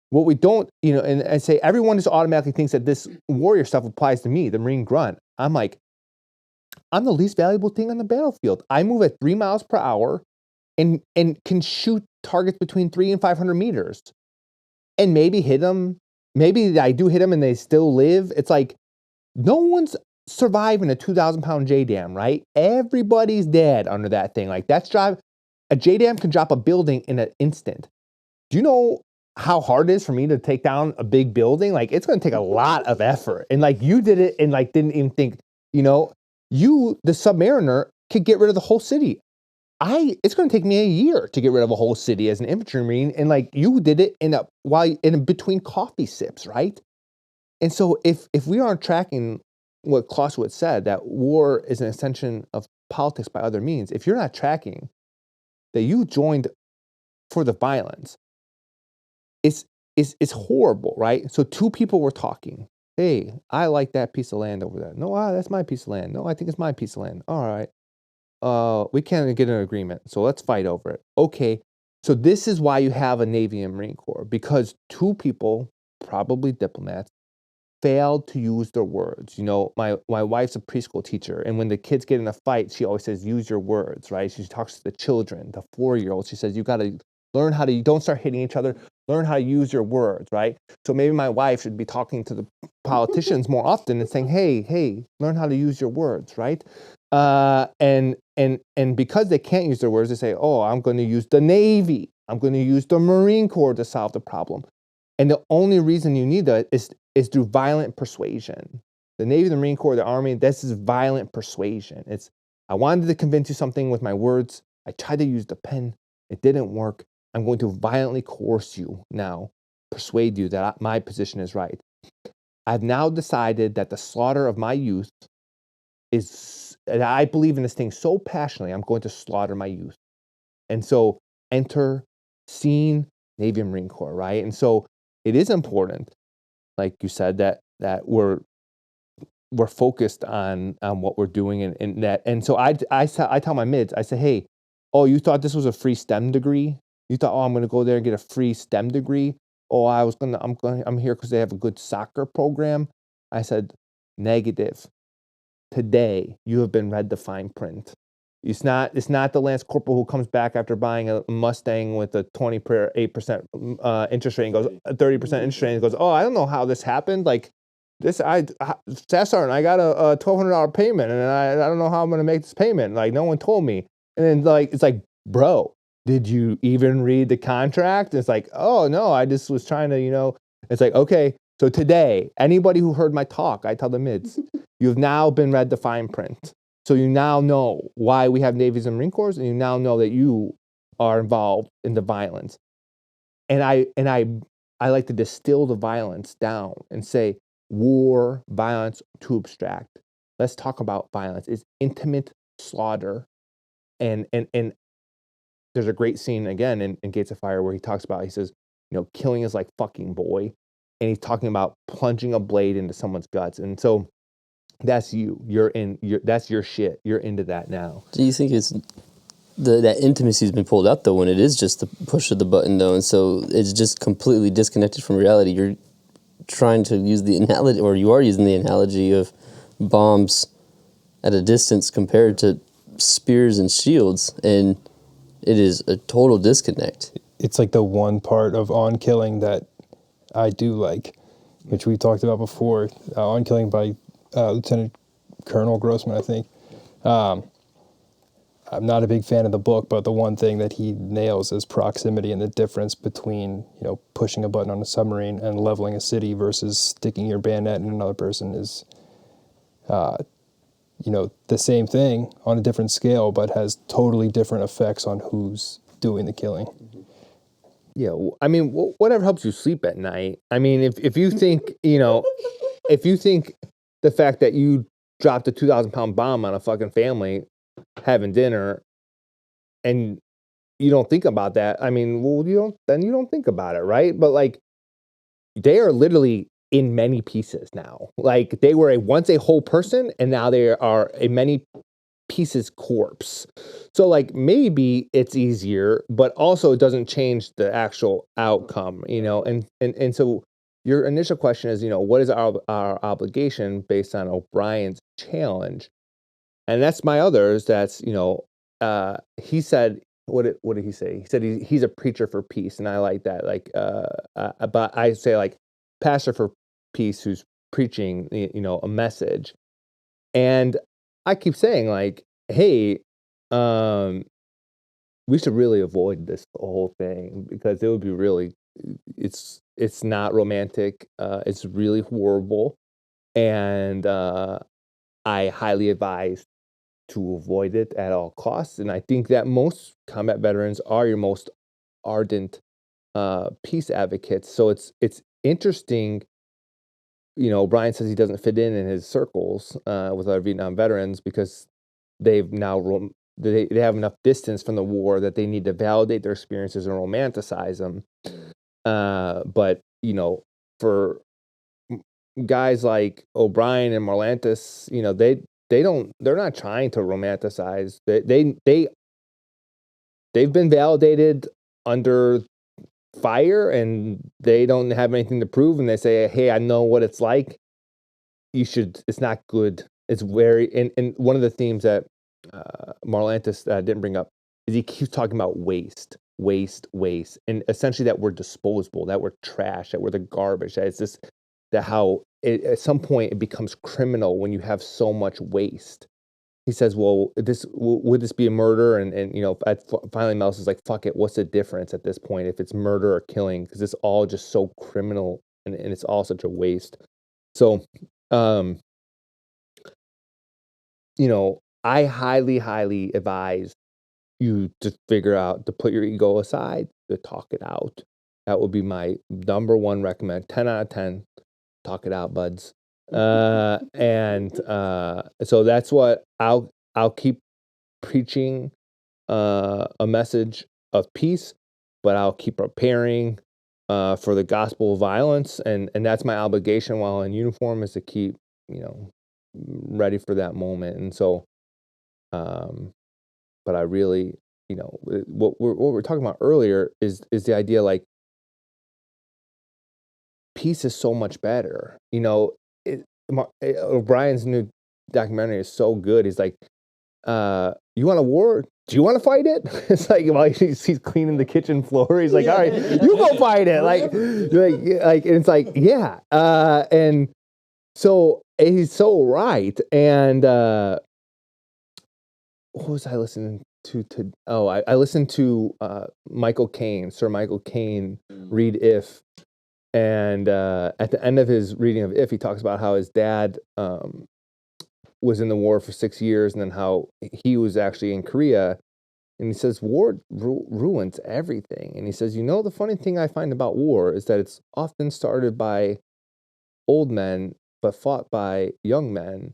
what we don't, and I say everyone just automatically thinks that this warrior stuff applies to me, the Marine grunt. I'm like, I'm the least valuable thing on the battlefield. I move at 3 miles per hour and can shoot targets between 300 and 500 meters and maybe hit them. Maybe I do hit them and they still live. It's like, no one's surviving a 2,000-pound JDAM, right? Everybody's dead under that thing. Like, a JDAM can drop a building in an instant. Do you know how hard it is for me to take down a big building? Like, it's going to take a lot of effort. And like, you did it and like, didn't even think, you, the submariner, could get rid of the whole city. It's going to take me a year to get rid of a whole city as an infantry marine. And like, you did it in between coffee sips, right? And so if we aren't tracking what Clausewitz said, that war is an extension of politics by other means, if you're not tracking that you joined for the violence, it's horrible, right? So two people were talking. Hey, I like that piece of land over there. No, that's my piece of land. No, I think it's my piece of land. All right. We can't get an agreement, so let's fight over it. Okay, so this is why you have a Navy and Marine Corps, because two people, probably diplomats, failed to use their words. My wife's a preschool teacher, and when the kids get in a fight, she always says, use your words, right? She talks to the children, the 4-year-olds. She says, you got to learn how to, you don't start hitting each other, learn how to use your words, right? So maybe my wife should be talking to the politicians more often and saying, hey, learn how to use your words, right? And because they can't use their words, they say, oh, I'm going to use the Navy. I'm going to use the Marine Corps to solve the problem. And the only reason you need that is through violent persuasion. The Navy, the Marine Corps, the Army, this is violent persuasion. I wanted to convince you something with my words. I tried to use the pen. It didn't work. I'm going to violently coerce you now, persuade you that my position is right. I've now decided that the slaughter of my youth and I believe in this thing so passionately, I'm going to slaughter my youth. And so enter scene Navy and Marine Corps, right? And so it is important, like you said, that we're focused on what we're doing and that. And so I tell my mids, I say, hey, oh, you thought this was a free STEM degree? You thought, oh, I'm going to go there and get a free STEM degree? Oh, I'm here because they have a good soccer program. I said, negative. Today, you have been read the fine print. It's not the Lance Corporal who comes back after buying a Mustang with a 28% interest rate and goes 30% interest rate and goes, oh, I don't know how this happened. Like this, Staff Sergeant, I got a $1,200 payment and I don't know how I'm going to make this payment. Like no one told me. And then like it's like, bro, did you even read the contract? And it's like, oh no, I just was trying to, It's like, okay. So today, anybody who heard my talk, I tell the mids, you've now been read the fine print. So you now know why we have Navies and Marine Corps, and you now know that you are involved in the violence. And I like to distill the violence down and say war, violence, too abstract. Let's talk about violence. It's intimate slaughter. And there's a great scene again in Gates of Fire where he talks about, he says, killing is like fucking boy. And he's talking about plunging a blade into someone's guts. And so that's you. That's your shit. You're into that now. Do you think it's that intimacy's been pulled out though when it is just the push of the button though, and so it's just completely disconnected from reality? You're trying to use the analogy, or you are using the analogy of bombs at a distance compared to spears and shields, and it is a total disconnect. It's like the one part of On Killing that I do like, which we talked about before. On Killing by Lieutenant Colonel Grossman, I think. I'm not a big fan of the book, but the one thing that he nails is proximity and the difference between, pushing a button on a submarine and leveling a city versus sticking your bayonet in another person is, the same thing on a different scale, but has totally different effects on who's doing the killing. Yeah, I mean, whatever helps you sleep at night. I mean, if you think, if you think the fact that you dropped a 2,000-pound bomb on a fucking family having dinner, and you don't think about that, I mean, well, you don't think about it, right? But like, they are literally in many pieces now. Like, they were once a whole person, and now they are a many pieces corpse. So like, maybe it's easier, but also it doesn't change the actual outcome, and so your initial question is, what is our obligation based on O'Brien's challenge? And that's my others. That's, he said, what did he say? He said he's a preacher for peace, and I like that. Like, but I say like pastor for peace who's preaching, a message. And I keep saying like, hey, we should really avoid this whole thing because it would be really, it's not romantic. It's really horrible, and I highly advise to avoid it at all costs. And I think that most combat veterans are your most ardent peace advocates. So it's interesting. Brian says he doesn't fit in his circles with other Vietnam veterans because they've now they have enough distance from the war that they need to validate their experiences and romanticize them. But for guys like O'Brien and Marlantes, they're not trying to romanticize. They've been validated under fire, and they don't have anything to prove, and they say, hey, I know what it's like. It's not good. It's very, and one of the themes that Marlantes didn't bring up is he keeps talking about waste, and essentially that we're disposable, that we're trash, that we're the garbage, that it's this, that how at some point it becomes criminal when you have so much waste. He says, well, would this be a murder? And finally Mouse is like, fuck it, what's the difference at this point if it's murder or killing? Because it's all just so criminal, and it's all such a waste. So, I highly, highly advise you to figure out, to put your ego aside, to talk it out. That would be my number one recommend. 10 out of 10. Talk it out, buds. And so that's what I'll keep preaching a message of peace, but I'll keep preparing for the gospel of violence, and that's my obligation while in uniform, is to keep ready for that moment. And so but I really, what we're talking about earlier is the idea, like, peace is so much better. O'Brien's new documentary is so good. He's like, you want a war? Do you want to fight it? It's like, while he's cleaning the kitchen floor, he's like, all right, you go fight it. Like, and it's like, yeah. And so he's so right. And what was I listening to? I listened to Sir Michael Caine read If. And at the end of his reading of If, he talks about how his dad was in the war for 6 years, and then how he was actually in Korea. And he says, war ruins everything. And he says, the funny thing I find about war is that it's often started by old men, but fought by young men.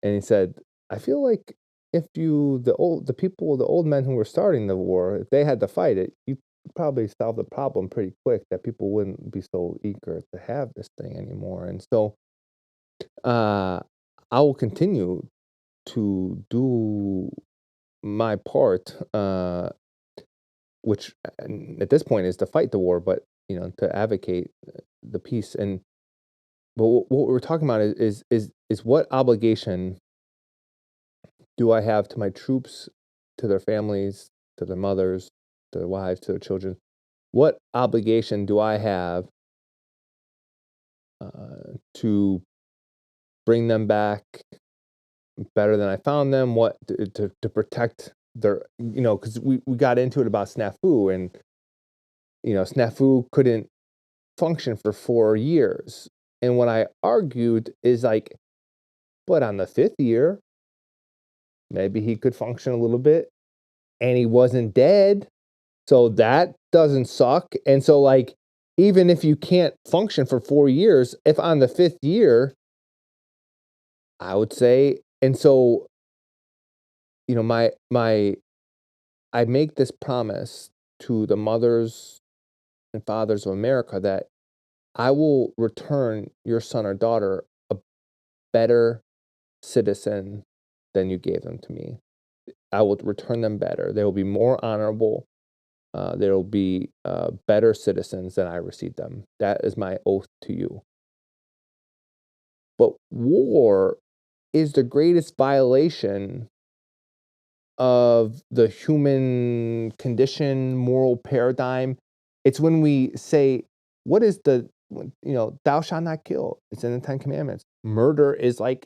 And he said, I feel like if the old men who were starting the war, if they had to fight it, you probably solve the problem pretty quick, that people wouldn't be so eager to have this thing anymore. And so I will continue to do my part, which at this point is to fight the war, but to advocate the peace. But what we're talking about is what obligation do I have to my troops, to their families, to their mothers, to their wives, to their children? What obligation do I have to bring them back better than I found them? What to protect their, because we got into it about snafu, and snafu couldn't function for 4 years. And what I argued is like, but on the 5th year, maybe he could function a little bit, and he wasn't dead. So that doesn't suck. And so, like, even if you can't function for 4 years, if on the 5th year, I would say, and so, I make this promise to the mothers and fathers of America that I will return your son or daughter a better citizen than you gave them to me. I will return them better. They will be more honorable. They will be better citizens than I received them. That is my oath to you. But war is the greatest violation of the human condition, moral paradigm. It's when we say, what is thou shalt not kill. It's in the 10 Commandments. Murder is like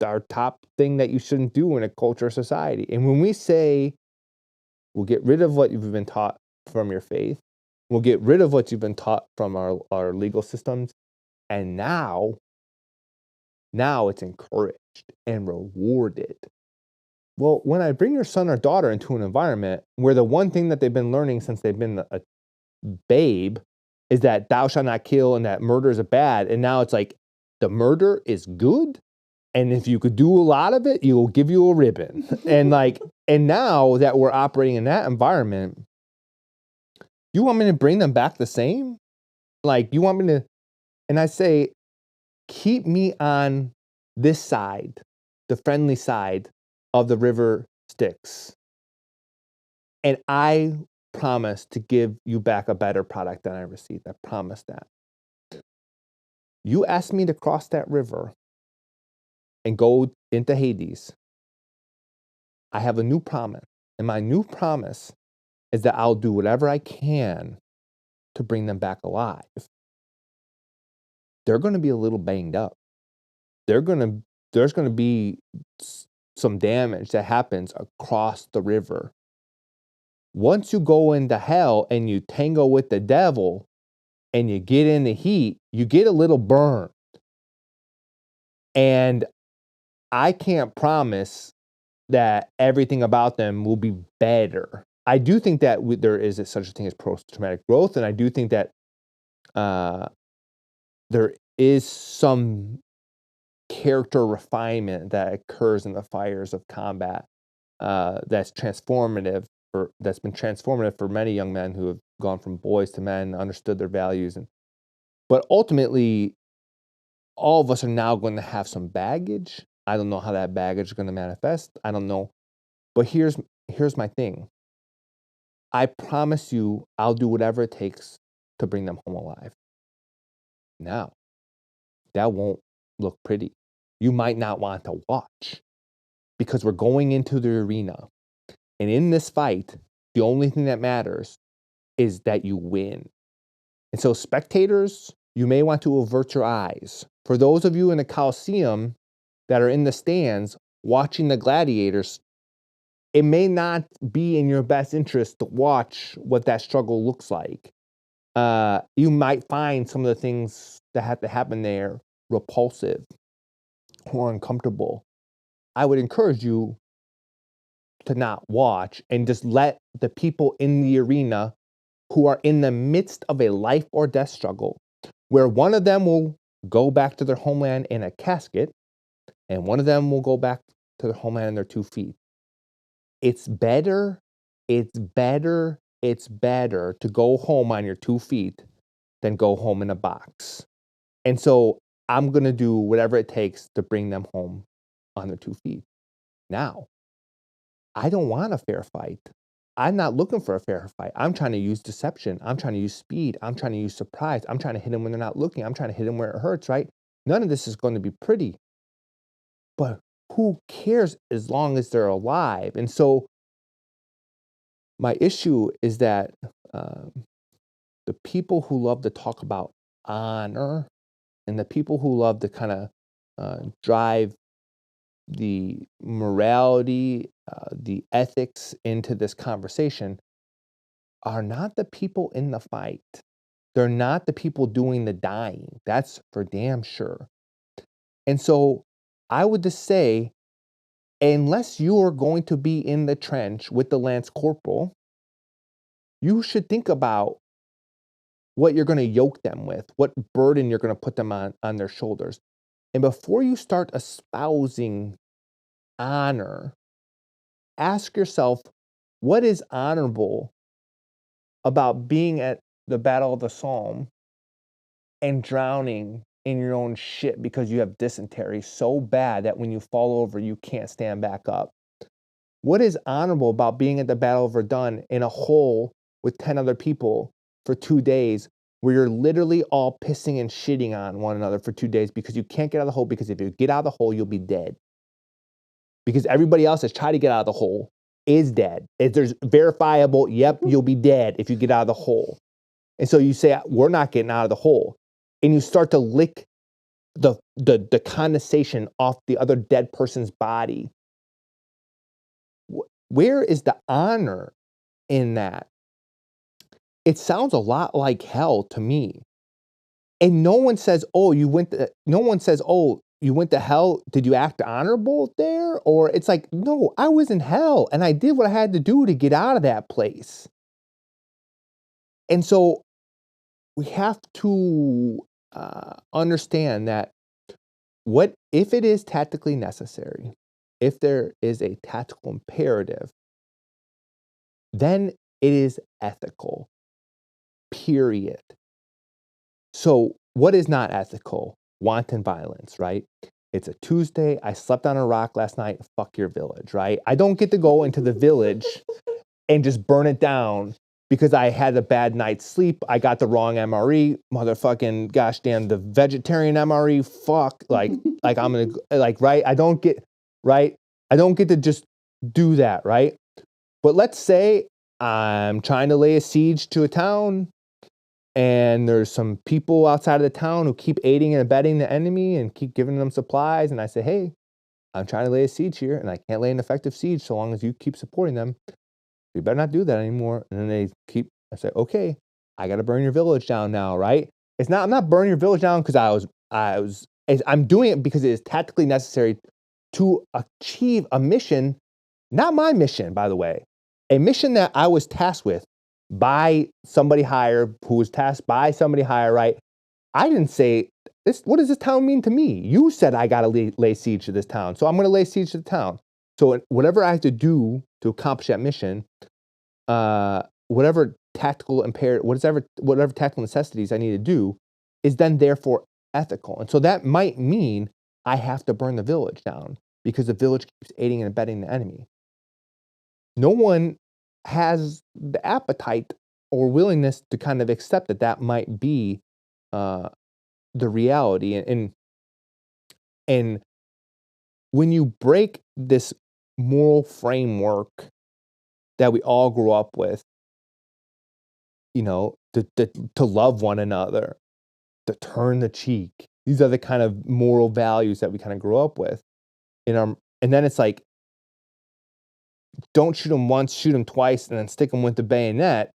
our top thing that you shouldn't do in a culture or society. And when we say, we'll get rid of what you've been taught from your faith, we'll get rid of what you've been taught from our legal systems, and now it's encouraged and rewarded. Well, when I bring your son or daughter into an environment where the one thing that they've been learning since they've been a babe is that thou shalt not kill and that murder is bad, and now it's like the murder is good, and if you could do a lot of it, you'll give you a ribbon. And now that we're operating in that environment, you want me to bring them back the same? Like, you want me to, and I say, keep me on this side, the friendly side of the river Styx. And I promise to give you back a better product than I received. I promise that. You ask me to cross that river and go into Hades. I have a new promise. And my new promise is that I'll do whatever I can to bring them back alive. They're going to be a little banged up. There's going to be some damage that happens across the river. Once you go into hell and you tango with the devil and you get in the heat, you get a little burned. And I can't promise that everything about them will be better. I do think that there is such a thing as post-traumatic growth, and I do think that there is some character refinement that occurs in the fires of combat that's been transformative for many young men who have gone from boys to men, understood their values. But ultimately, all of us are now going to have some baggage. I don't know how that baggage is going to manifest. I don't know. But here's my thing. I promise you I'll do whatever it takes to bring them home alive. Now, that won't look pretty. You might not want to watch because we're going into the arena. And in this fight, the only thing that matters is that you win. And so spectators, you may want to avert your eyes. For those of you in the Coliseum that are in the stands watching the gladiators, it may not be in your best interest to watch what that struggle looks like. You might find some of the things that have to happen there repulsive or uncomfortable. I would encourage you to not watch and just let the people in the arena who are in the midst of a life or death struggle, where one of them will go back to their homeland in a casket and one of them will go back to their homeland on their 2 feet. It's better to go home on your 2 feet than go home in a box. And so I'm going to do whatever it takes to bring them home on their 2 feet. Now, I don't want a fair fight. I'm not looking for a fair fight. I'm trying to use deception. I'm trying to use speed. I'm trying to use surprise. I'm trying to hit them when they're not looking. I'm trying to hit them where it hurts, right? None of this is going to be pretty. But who cares as long as they're alive? And so my issue is that the people who love to talk about honor and the people who love to kind of drive the morality, the ethics into this conversation are not the people in the fight. They're not the people doing the dying. That's for damn sure. And so I would just say, unless you're going to be in the trench with the Lance Corporal, you should think about what you're going to yoke them with, what burden you're going to put them on their shoulders. And before you start espousing honor, ask yourself, what is honorable about being at the Battle of the Somme and drowning in your own shit because you have dysentery so bad that when you fall over, you can't stand back up? What is honorable about being at the Battle of Verdun in a hole with 10 other people for 2 days where you're literally all pissing and shitting on one another for 2 days because you can't get out of the hole, because if you get out of the hole, you'll be dead. Because everybody else that's tried to get out of the hole is dead. If there's verifiable, yep, you'll be dead if you get out of the hole. And so you say, we're not getting out of the hole. And you start to lick the condensation off the other dead person's body. Where is the honor in that? It sounds a lot like hell to me. And no one says, you went to hell. Did you act honorable there? Or it's like, no, I was in hell and I did what I had to do to get out of that place. And so we have to understand that if it is tactically necessary, if there is a tactical imperative, then it is ethical, period. So what is not ethical? Wanton violence, right? It's a Tuesday. I slept on a rock last night. Fuck your village, right? I don't get to go into the village and just burn it down because I had a bad night's sleep. I got the wrong MRE, motherfucking gosh damn the vegetarian MRE. Fuck, like I'm gonna right. I don't get to just do that, right? But let's say I'm trying to lay a siege to a town, and there's some people outside of the town who keep aiding and abetting the enemy and keep giving them supplies. And I say, hey, I'm trying to lay a siege here, and I can't lay an effective siege so long as you keep supporting them. You better not do that anymore. And then I say, okay, I got to burn your village down now, right? I'm not burning your village down because I'm doing it because it is tactically necessary to achieve a mission, not my mission, by the way, a mission that I was tasked with by somebody higher, who was tasked by somebody higher, right? I didn't say, what does this town mean to me? You said I got to lay siege to this town, so I'm going to lay siege to the town. So whatever I have to do to accomplish that mission, whatever tactical necessities I need to do is then therefore ethical. And so that might mean I have to burn the village down because the village keeps aiding and abetting the enemy. No one has the appetite or willingness to kind of accept that might be the reality. And when you break this moral framework that we all grew up with, to love one another, to turn the cheek, these are the kind of moral values that we kind of grew up with. And then it's like, don't shoot them once, shoot them twice, and then stick them with the bayonet.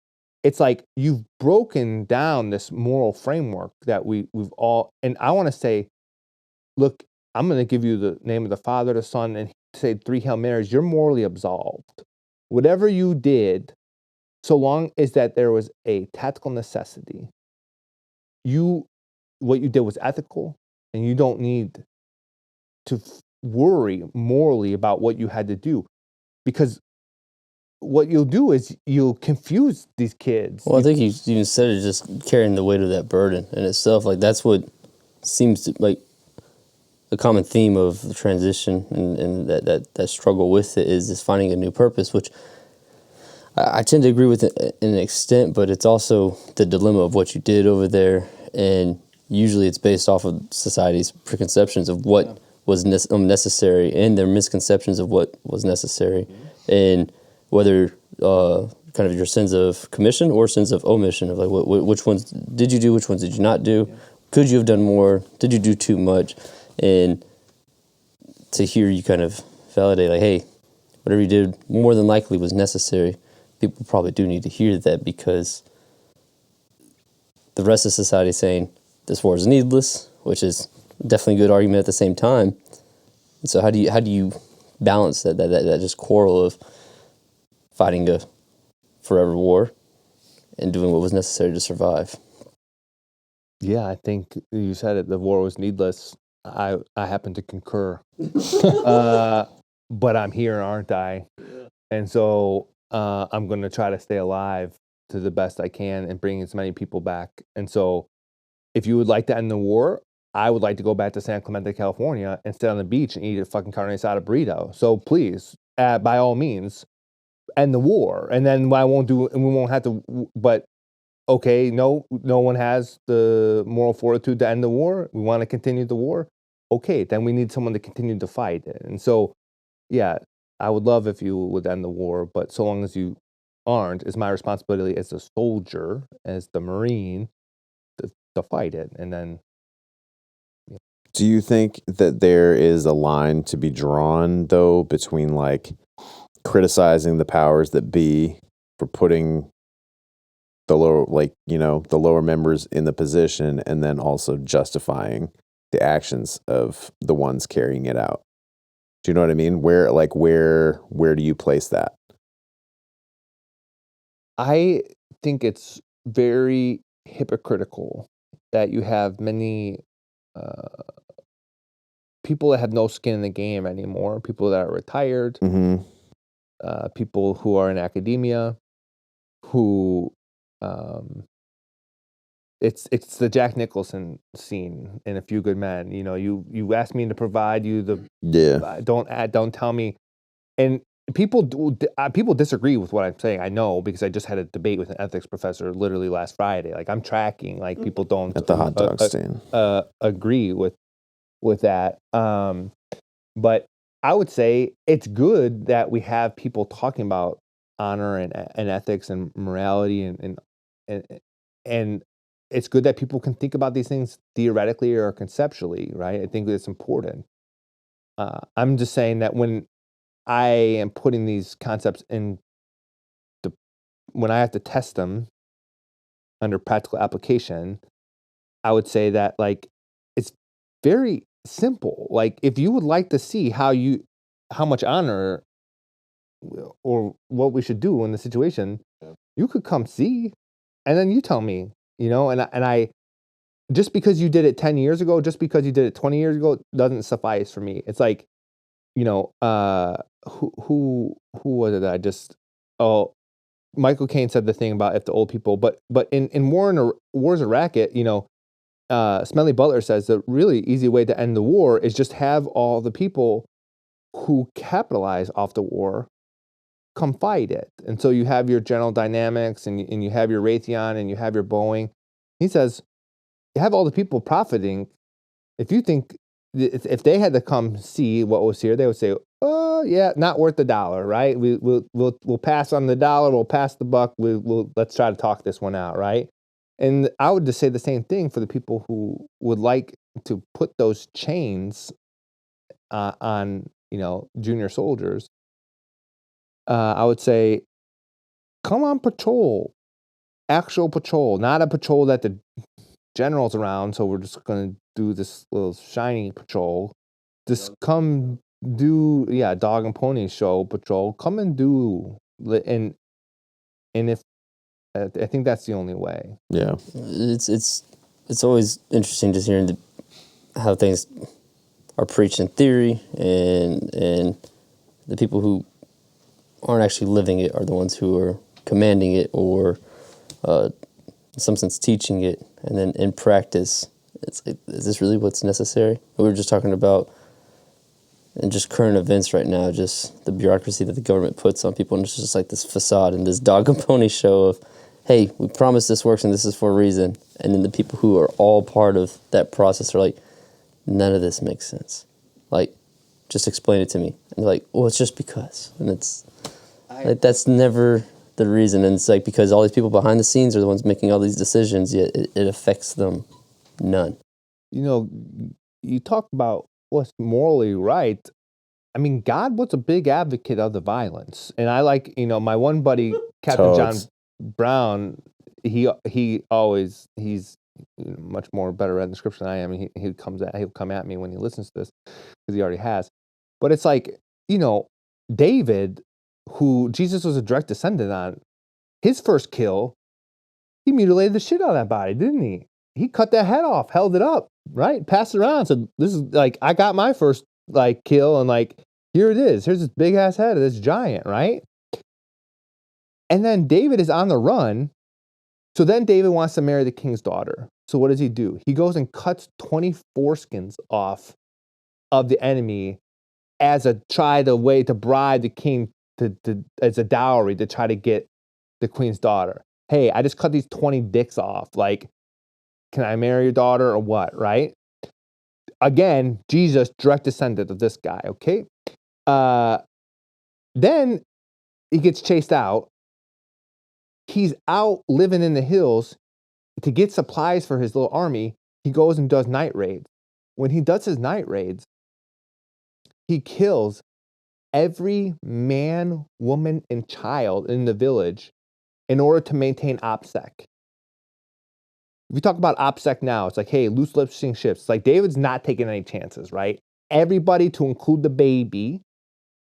It's like you've broken down this moral framework that we've all, and I want to say, look, I'm going to give you the name of the Father, the Son, and say 3 Hail Marys. You're morally absolved. Whatever you did, so long as that there was a tactical necessity, what you did was ethical, and you don't need to worry morally about what you had to do. Because what you'll do is you'll confuse these kids. Well, I think you even said it, just carrying the weight of that burden in itself. Like, that's what seems to, like, the common theme of the transition and that struggle with it is finding a new purpose, which I tend to agree with it in an extent, but it's also the dilemma of what you did over there, and usually it's based off of society's preconceptions of what was necessary and their misconceptions of what was necessary, and whether kind of your sins of commission or sins of omission, of like which ones did you do, which ones did you not do, could you have done more, did you do too much, and to hear you kind of validate like, hey, whatever you did more than likely was necessary. People probably do need to hear that, because the rest of society is saying this war is needless, which is definitely a good argument at the same time. And so how do you balance that just quarrel of fighting a forever war and doing what was necessary to survive? Yeah, I think you said it. The war was needless. I happen to concur. But I'm here, aren't I? And so I'm going to try to stay alive to the best I can and bring as many people back. And so if you would like to end the war, I would like to go back to San Clemente, California and sit on the beach and eat a fucking carne asada burrito. So please, by all means, end the war. And then I won't do, and we won't have to, but okay, no one has the moral fortitude to end the war. We want to continue the war. Okay, then we need someone to continue to fight it. And so, yeah, I would love if you would end the war, but so long as you aren't, it's my responsibility as a soldier, as the Marine, to fight it. And then, yeah. Do you think that there is a line to be drawn, though, between like criticizing the powers that be for putting the lower, the lower members in the position, and then also justifying the actions of the ones carrying it out? Do you know what I mean? Where do you place that? I think it's very hypocritical that you have many people that have no skin in the game anymore, people that are retired, people who are in academia, who it's the Jack Nicholson scene in A Few Good Men. You know, you asked me to provide you the don't tell me. And people disagree with what I'm saying. I know, because I just had a debate with an ethics professor literally last Friday. Like, I'm tracking, like, people don't at the hot dog stand agree with that. But I would say it's good that we have people talking about honor and ethics and morality and it's good that people can think about these things theoretically or conceptually, right? I think it's important. I'm just saying that when I am putting these concepts when I have to test them under practical application, I would say that, like, it's very simple. Like, if you would like to see how much honor or what we should do in the situation, you could come see, and then you tell me, and I just because you did it 10 years ago, just because you did it 20 years ago, doesn't suffice for me. It's like, who was it that Michael Caine said the thing about if the old people, but in War's a Racket, Smelly Butler says the really easy way to end the war is just have all the people who capitalize off the war come fight it. And so you have your General Dynamics and you have your Raytheon and you have your Boeing. He says, you have all the people profiting. If you think, if they had to come see what was here, they would say, oh yeah, not worth the dollar, right? We'll pass on the dollar, we'll pass the buck, let's try to talk this one out, right? And I would just say the same thing for the people who would like to put those chains on, junior soldiers. I would say, come on patrol, actual patrol, not a patrol that the general's around, so we're just going to do this little shiny patrol. Just come do, dog and pony show patrol. Come and do, and if I think that's the only way. Yeah, it's always interesting just hearing how things are preached in theory, and the people who aren't actually living it are the ones who are commanding it or in some sense teaching it, and then in practice it's like, is this really what's necessary? We were just talking about, and just current events right now, just the bureaucracy that the government puts on people, and it's just like this facade and this dog and pony show of, hey, we promise this works and this is for a reason. And then the people who are all part of that process are like, none of this makes sense. Like, just explain it to me. And you're like, well, it's just because. And it's like, that's never the reason. And it's like, because all these people behind the scenes are the ones making all these decisions, yet it affects them none. You know, you talk about what's morally right. I mean, God was a big advocate of the violence. And I like, you know, my one buddy, Captain John Brown, he's much more better at the scripture than I am. And he'll come at me when he listens to this, because he already has. But it's like, you know, David, who Jesus was a direct descendant on, his first kill, he mutilated the shit out of that body, didn't he? He cut that head off, held it up, right? Passed it around, said, this is like, I got my first like kill, and like, here it is. Here's this big ass head of this giant, right? And then David is on the run. So then David wants to marry the king's daughter. So what does he do? He goes and cuts 20 foreskins off of the enemy as a way to bribe the king to as a dowry to try to get the queen's daughter. Hey, I just cut these 20 dicks off. Like, can I marry your daughter or what, right? Again, Jesus, direct descendant of this guy, okay? Then he gets chased out. He's out living in the hills to get supplies for his little army. He goes and does night raids. When he does his night raids, he kills every man, woman, and child in the village in order to maintain OPSEC. If we talk about OPSEC now, it's like, hey, loose lips sink ships. It's like David's not taking any chances, right? Everybody, to include the baby,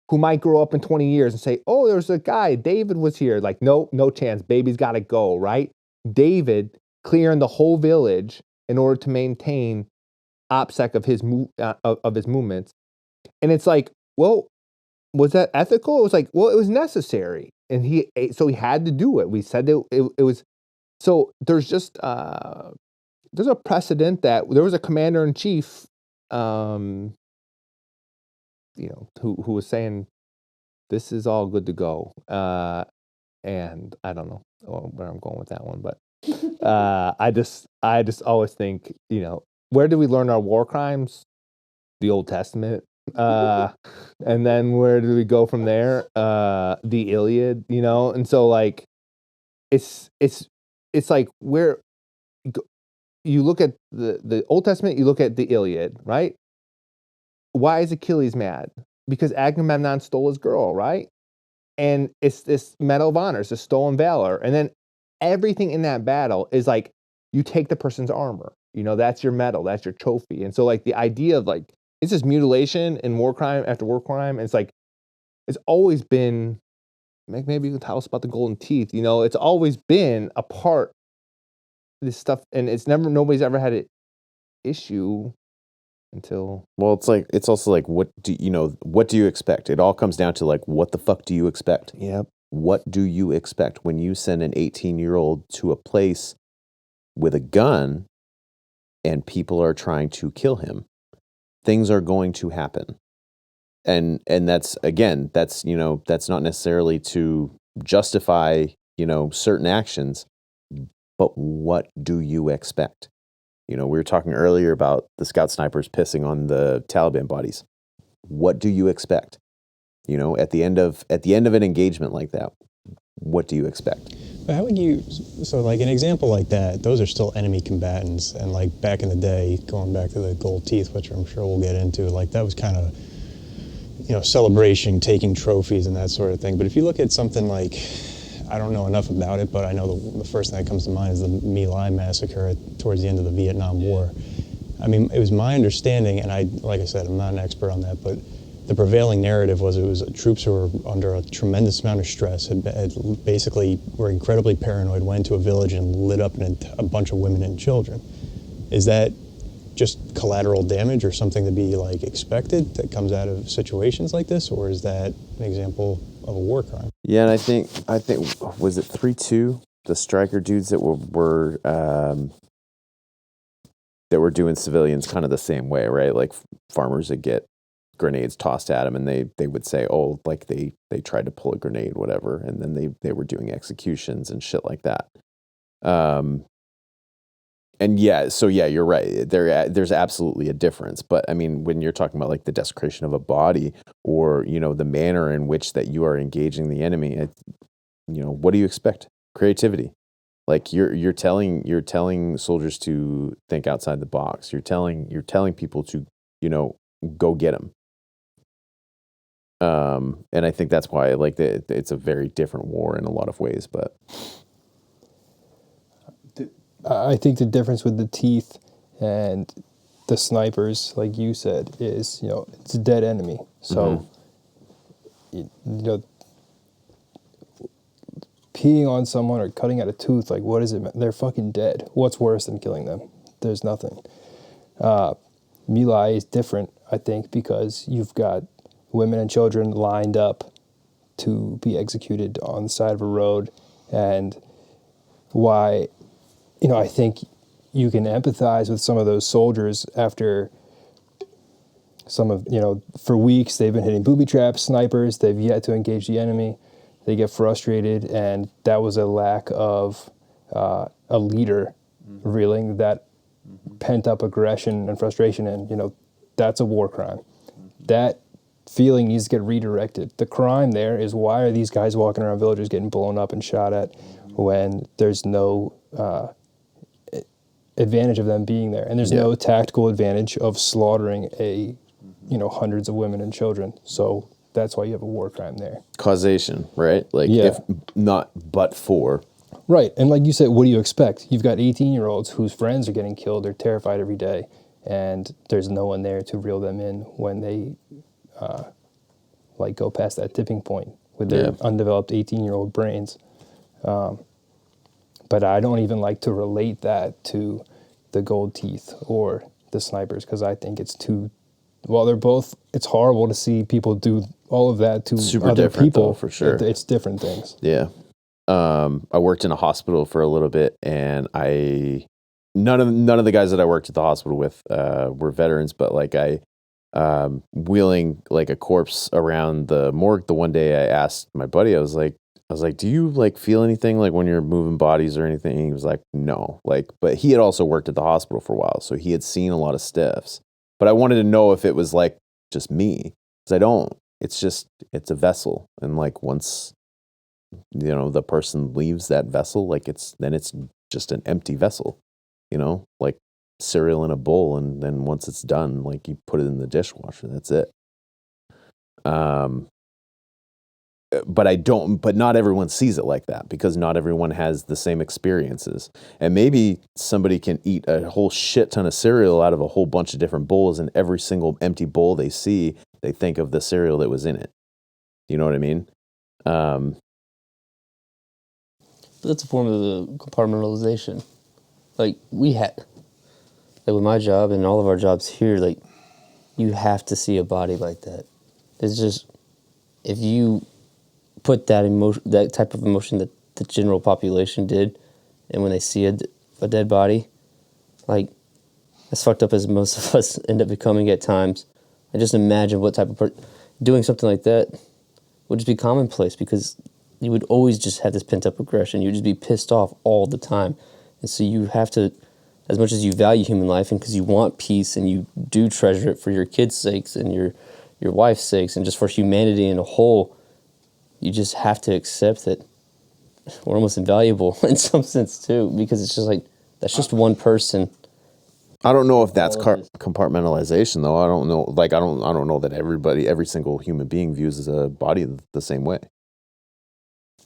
who might grow up in 20 years and say, oh, there's a guy, David was here. Like, no chance. Baby's got to go, right? David clearing the whole village in order to maintain OPSEC of his movements. And it's like, well, was that ethical? It was like, well, it was necessary. And he had to do it. We said that it was. So there's just, there's a precedent that there was a commander-in-chief, you know, who was saying, this is all good to go. And I don't know where I'm going with that one, but I just always think, you know, where do we learn our war crimes? The Old Testament. And then where do we go from there? The Iliad, you know? And so like, it's like where you look at the Old Testament, you look at the Iliad, right? Why is Achilles mad? Because Agamemnon stole his girl, right? And it's this medal of honor, it's a stolen valor. And then everything in that battle is like, you take the person's armor. You know, that's your medal, that's your trophy. And so like the idea of like, it's just mutilation and war crime after war crime. And it's like, it's always been, maybe you can tell us about the golden teeth. You know, it's always been a part of this stuff. And nobody's ever had an issue until. Well, it's also like, what do you expect? It all comes down to like, what the fuck do you expect? Yep. What do you expect when you send an 18-year-old to a place with a gun and people are trying to kill him? Things are going to happen. And that's not necessarily to justify, you know, certain actions, but what do you expect? You know, we were talking earlier about the scout snipers pissing on the Taliban bodies. What do you expect? You know, at the end of an engagement like that, what do you expect? But how would so like an example like that, those are still enemy combatants, and like back in the day, going back to the gold teeth, which I'm sure we'll get into, like that was kind of, you know, celebration, taking trophies and that sort of thing. But if you look at something like, I don't know enough about it, but I know the first thing that comes to mind is the My Lai massacre towards the end of the Vietnam War. I mean, it was my understanding, and like I said, I'm not an expert on that, but the prevailing narrative was it was troops who were under a tremendous amount of stress, had basically were incredibly paranoid, went into a village and lit up a bunch of women and children. Is that just collateral damage or something to be like expected that comes out of situations like this, or is that an example of a war crime? Yeah, and I think was it 3-2? The striker dudes that were were doing civilians kind of the same way, right? Like farmers would get grenades tossed at them, and they would say, oh, like they tried to pull a grenade, whatever, and then they were doing executions and shit like that. And yeah, so yeah, you're right. There's absolutely a difference. But I mean, when you're talking about like the desecration of a body, or the manner in which that you are engaging the enemy, what do you expect? Creativity. Like you're telling soldiers to think outside the box. You're telling people to go get them. And I think that's why like it's a very different war in a lot of ways, but. I think the difference with the teeth and the snipers, like you said, is, it's a dead enemy. So, peeing on someone or cutting out a tooth, like, what is it? They're fucking dead. What's worse than killing them? There's nothing. Melee is different, I think, because you've got women and children lined up to be executed on the side of a road, and why... I think you can empathize with some of those soldiers after some of, for weeks they've been hitting booby traps, snipers, they've yet to engage the enemy. They get frustrated, and that was a lack of a leader reeling that pent-up aggression and frustration, and, that's a war crime. That feeling needs to get redirected. The crime there is, why are these guys walking around villages getting blown up and shot at when there's no... advantage of them being there, and there's no tactical advantage of slaughtering hundreds of women and children. So that's why you have a war crime there. Causation, right? Like, if not but for. Right, and like you said, what do you expect? You've got 18-year-olds whose friends are getting killed. They're terrified every day, and there's no one there to reel them in when they go past that tipping point with their undeveloped 18-year-old brains. But I don't even like to relate that to the gold teeth or the snipers, because I think it's too... Well, they're both... It's horrible to see people do all of that to other people. Though, for sure. It's different things. Yeah. I worked in a hospital for a little bit, and none of the guys that I worked at the hospital with were veterans, but like wheeling like a corpse around the morgue the one day, I asked my buddy, I was like, do you like feel anything like when you're moving bodies or anything? And he was like, no. Like, but he had also worked at the hospital for a while, so he had seen a lot of stiffs. But I wanted to know if it was like just me, because I don't. It's a vessel, and like once the person leaves that vessel, like it's just an empty vessel, like cereal in a bowl, and then once it's done, like you put it in the dishwasher. That's it. But not everyone sees it like that, because not everyone has the same experiences. And maybe somebody can eat a whole shit ton of cereal out of a whole bunch of different bowls, and every single empty bowl they see, they think of the cereal that was in it. You know what I mean? That's a form of the compartmentalization. Like with my job and all of our jobs here, like, you have to see a body like that. It's just, if you put that type of emotion that the general population did, and when they see a dead body, like, as fucked up as most of us end up becoming at times, I just imagine what type of doing something like that would just be commonplace, because you would always just have this pent-up aggression. You'd just be pissed off all the time. And so you have to, as much as you value human life, and because you want peace and you do treasure it for your kids' sakes and your wife's sakes and just for humanity in a whole, you just have to accept that we're almost invaluable in some sense too, because it's just like, that's just one person. I don't know if that's compartmentalization though. I don't know. Like, I don't know that every single human being views a body the same way.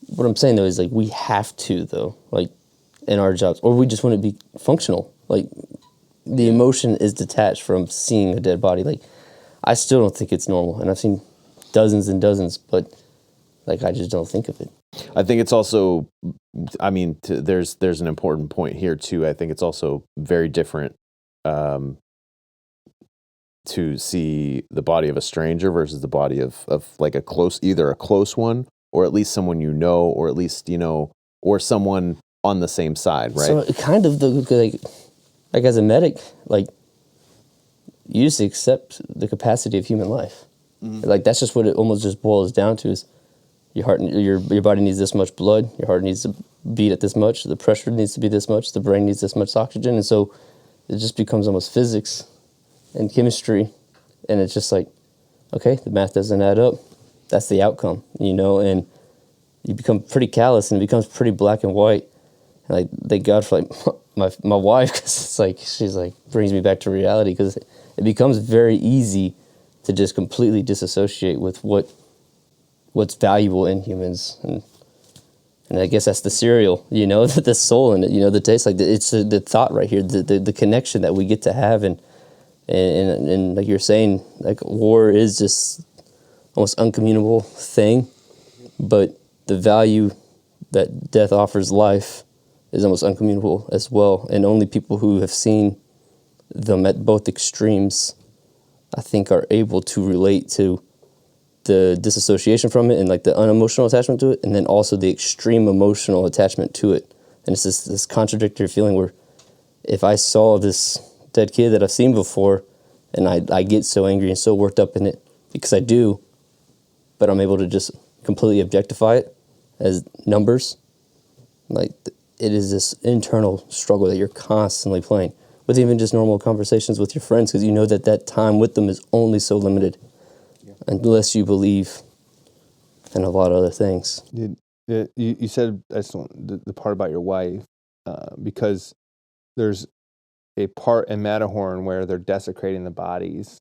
What I'm saying though is, like, we have to though, like, in our jobs, or we just wouldn't be functional. Like, the emotion is detached from seeing a dead body. Like, I still don't think it's normal, and I've seen dozens and dozens, but like, I just don't think of it. I think it's also, I mean, there's an important point here too. I think it's also very different to see the body of a stranger versus the body of like either a close one, or at least someone or at least or someone on the same side, right? So kind of like, like as a medic, like you just accept the capacity of human life. Like that's just what it almost just boils down to is your heart, your body needs this much blood, your heart needs to beat at this much, the pressure needs to be this much, the brain needs this much oxygen, and so it just becomes almost physics and chemistry, and it's just like, okay, the math doesn't add up, that's the outcome, you know, and you become pretty callous and it becomes pretty black and white. And like, thank God for like my wife, because it's like she's like brings me back to reality, because it becomes very easy to just completely disassociate with what's valuable in humans, and I guess that's the cereal, you know, the soul in it, you know, the taste, like it's the thought right here, the connection that we get to have, and like you're saying, like war is just almost uncommunicable thing, but the value that death offers life is almost uncommunicable as well, and only people who have seen them at both extremes, I think, are able to relate to the disassociation from it and like the unemotional attachment to it, and then also the extreme emotional attachment to it. And it's this contradictory feeling where if I saw this dead kid that I've seen before and I get so angry and so worked up in it, because I do, but I'm able to just completely objectify it as numbers, like it is this internal struggle that you're constantly playing with even just normal conversations with your friends, because you know that that time with them is only so limited unless you believe in a lot of other things. You said that's the part about your wife, because there's a part in Matterhorn where they're desecrating the bodies,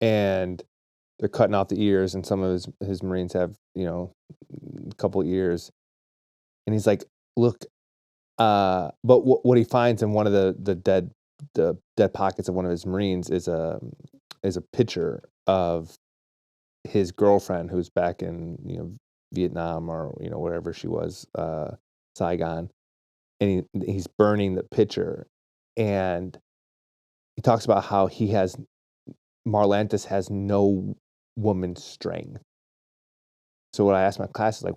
and they're cutting off the ears, and some of his Marines have, you know, a couple ears, and he's like, look, but what he finds in one of the dead pockets of one of his Marines is a picture of his girlfriend who's back in, you know, Vietnam, or, you know, wherever she was, Saigon, and he's burning the picture, and he talks about how Marlantes has no woman's strength. So what I asked my class is like,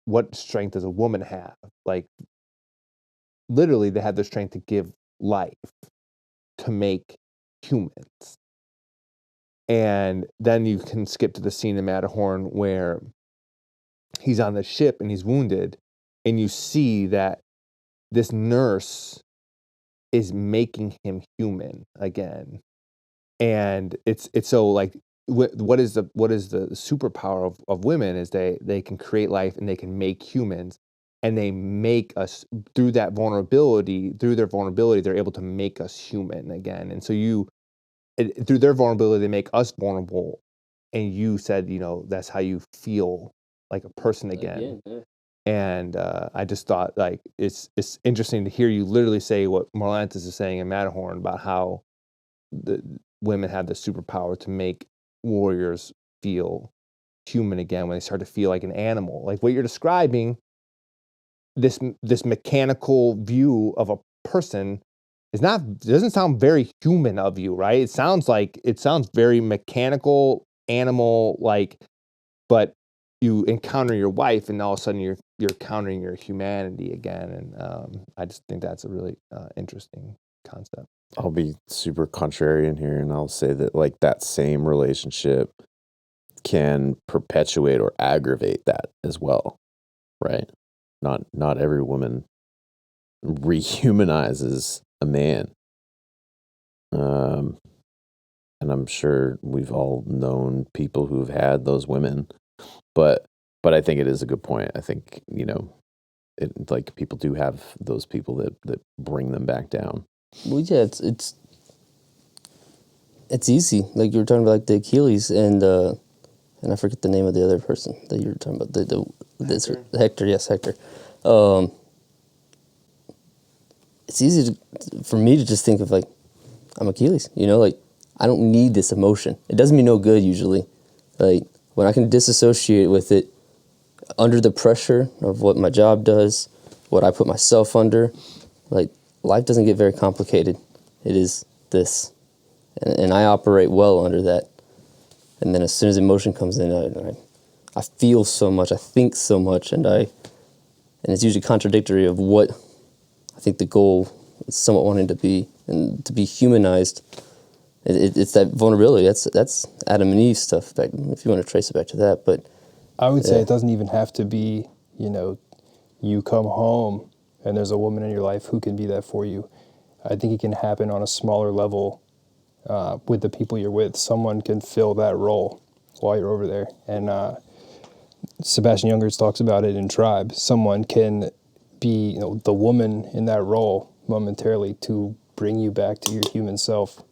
what strength does a woman have? Like, literally, they have the strength to give life, to make humans. And then you can skip to the scene in Matterhorn where he's on the ship and he's wounded, and you see that this nurse is making him human again. And it's so like, what is the superpower of women is they can create life and they can make humans, and they make us through their vulnerability, they're able to make us human again. And so through their vulnerability, they make us vulnerable. And you said, you know, that's how you feel like a person again. Yeah. And I just thought, like, it's interesting to hear you literally say what Marlantes is saying in Matterhorn about how the women have the superpower to make warriors feel human again when they start to feel like an animal. Like what you're describing, this mechanical view of a person doesn't sound very human of you, right? It sounds very mechanical, animal like, but you encounter your wife and all of a sudden you're encountering your humanity again. And I just think that's a really interesting concept. I'll be super contrarian here, and I'll say that like that same relationship can perpetuate or aggravate that as well, right? Not every woman rehumanizes a man. And I'm sure we've all known people who've had those women, but I think it is a good point. I think, you know, like people do have those people that bring them back down. Well, yeah, it's easy. Like you were talking about, like the Achilles and I forget the name of the other person that you were talking about. Hector, yes, Hector. It's easy for me to just think of like, I'm Achilles, you know, like I don't need this emotion. It does me no good usually. Like when I can disassociate with it under the pressure of what my job does, what I put myself under, like life doesn't get very complicated. It is this. And I operate well under that. And then as soon as emotion comes in, I feel so much, I think so much, and and it's usually contradictory of what I think the goal is somewhat wanting to be, and to be humanized. It's that vulnerability. That's Adam and Eve stuff, back, if you want to trace it back to that. But I would say it doesn't even have to be, you come home and there's a woman in your life who can be that for you. I think it can happen on a smaller level with the people you're with. Someone can fill that role while you're over there. And Sebastian Jungers talks about it in Tribe. Someone can be the woman in that role momentarily to bring you back to your human self.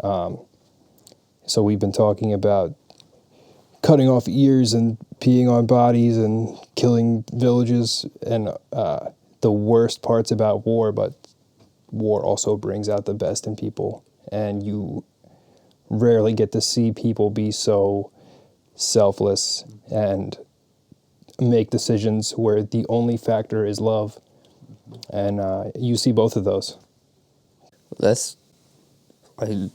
So we've been talking about cutting off ears and peeing on bodies and killing villages and the worst parts about war, but war also brings out the best in people, and you rarely get to see people be so selfless and make decisions where the only factor is love, and you see both of those. that's, talking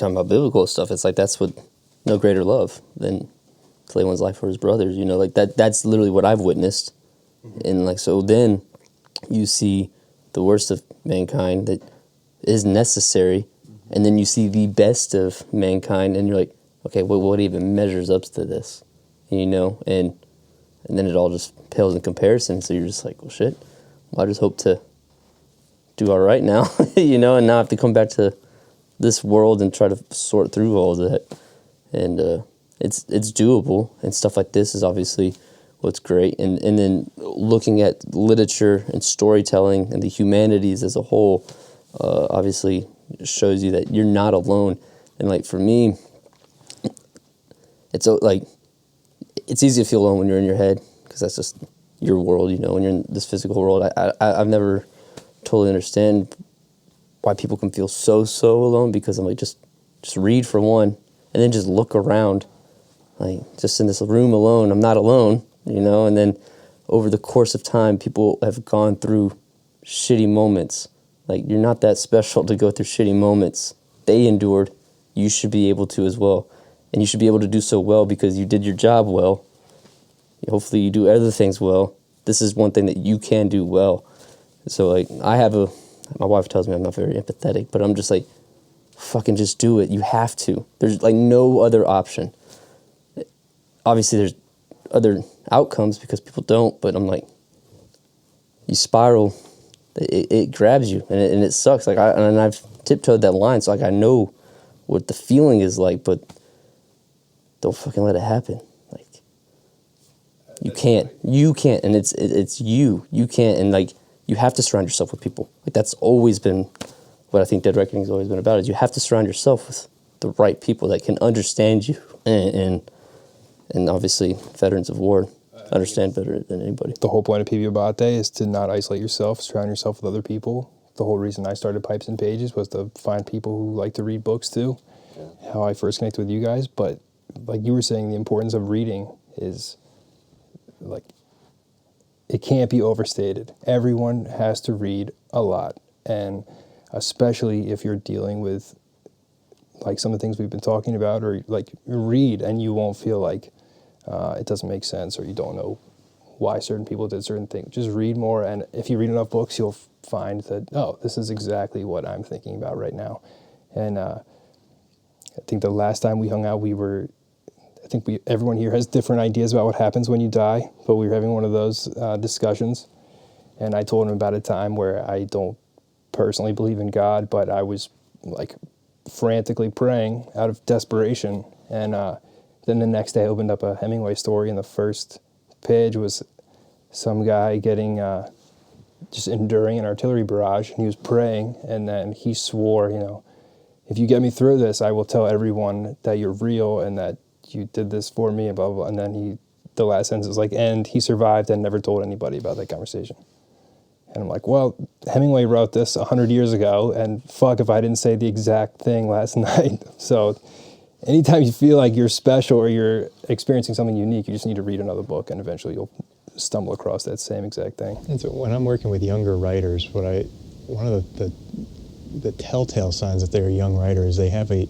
about biblical stuff, it's like that's what, no greater love than to lay one's life for his brothers, like that's literally what I've witnessed. And like, so then you see the worst of mankind that is necessary, and then you see the best of mankind, and you're like, okay, what even measures up to this, and then it all just pales in comparison. So you're just like, well, shit, I just hope to do all right now, and now I have to come back to this world and try to sort through all of that. And it's doable, and stuff like this is obviously what's great. And then looking at literature and storytelling and the humanities as a whole, obviously shows you that you're not alone. And like for me, it's like, it's easy to feel alone when you're in your head, because that's just your world, when you're in this physical world. I've never totally understand why people can feel so alone, because I'm like, just read for one, and then just look around, like just in this room alone, I'm not alone, and then over the course of time, people have gone through shitty moments. Like, you're not that special to go through shitty moments. They endured, you should be able to as well. And you should be able to do so well because you did your job well. Hopefully you do other things well. This is one thing that you can do well. So like, my wife tells me I'm not very empathetic, but I'm just like, fucking just do it. You have to. There's like no other option. Obviously there's other outcomes because people don't, but I'm like, you spiral, it grabs you, and it sucks. Like I've tiptoed that line, so like I know what the feeling is like, but don't fucking let it happen. Like, you can't, and it's you can't, and like, you have to surround yourself with people. Like, that's always been what I think Dead Reckoning has always been about, is you have to surround yourself with the right people that can understand you, and obviously veterans of war understand better than anybody. The whole point of PB Abbate is to not isolate yourself, surround yourself with other people. The whole reason I started Pipes and Pages was to find people who like to read books too. Yeah. How I first connected with you guys, but like you were saying, the importance of reading is like, it can't be overstated. Everyone has to read a lot, and especially if you're dealing with like some of the things we've been talking about, or like read and you won't feel like it doesn't make sense, or you don't know why certain people did certain things. Just read more, and if you read enough books, you'll find that, oh, this is exactly what I'm thinking about right now. And I think the last time we hung out, everyone here has different ideas about what happens when you die, but we were having one of those discussions, and I told him about a time where I don't personally believe in God, but I was like frantically praying out of desperation, and then the next day I opened up a Hemingway story, and the first page was some guy getting just enduring an artillery barrage, and he was praying, and then he swore, if you get me through this, I will tell everyone that you're real and that you did this for me, and blah, blah, blah. And then the last sentence is like, and he survived and never told anybody about that conversation. And I'm like, well, Hemingway wrote this 100 years ago, and fuck if I didn't say the exact thing last night. So anytime you feel like you're special or you're experiencing something unique, you just need to read another book, and eventually you'll stumble across that same exact thing. And so when I'm working with younger writers, one of the telltale signs that they're a young writer is they have a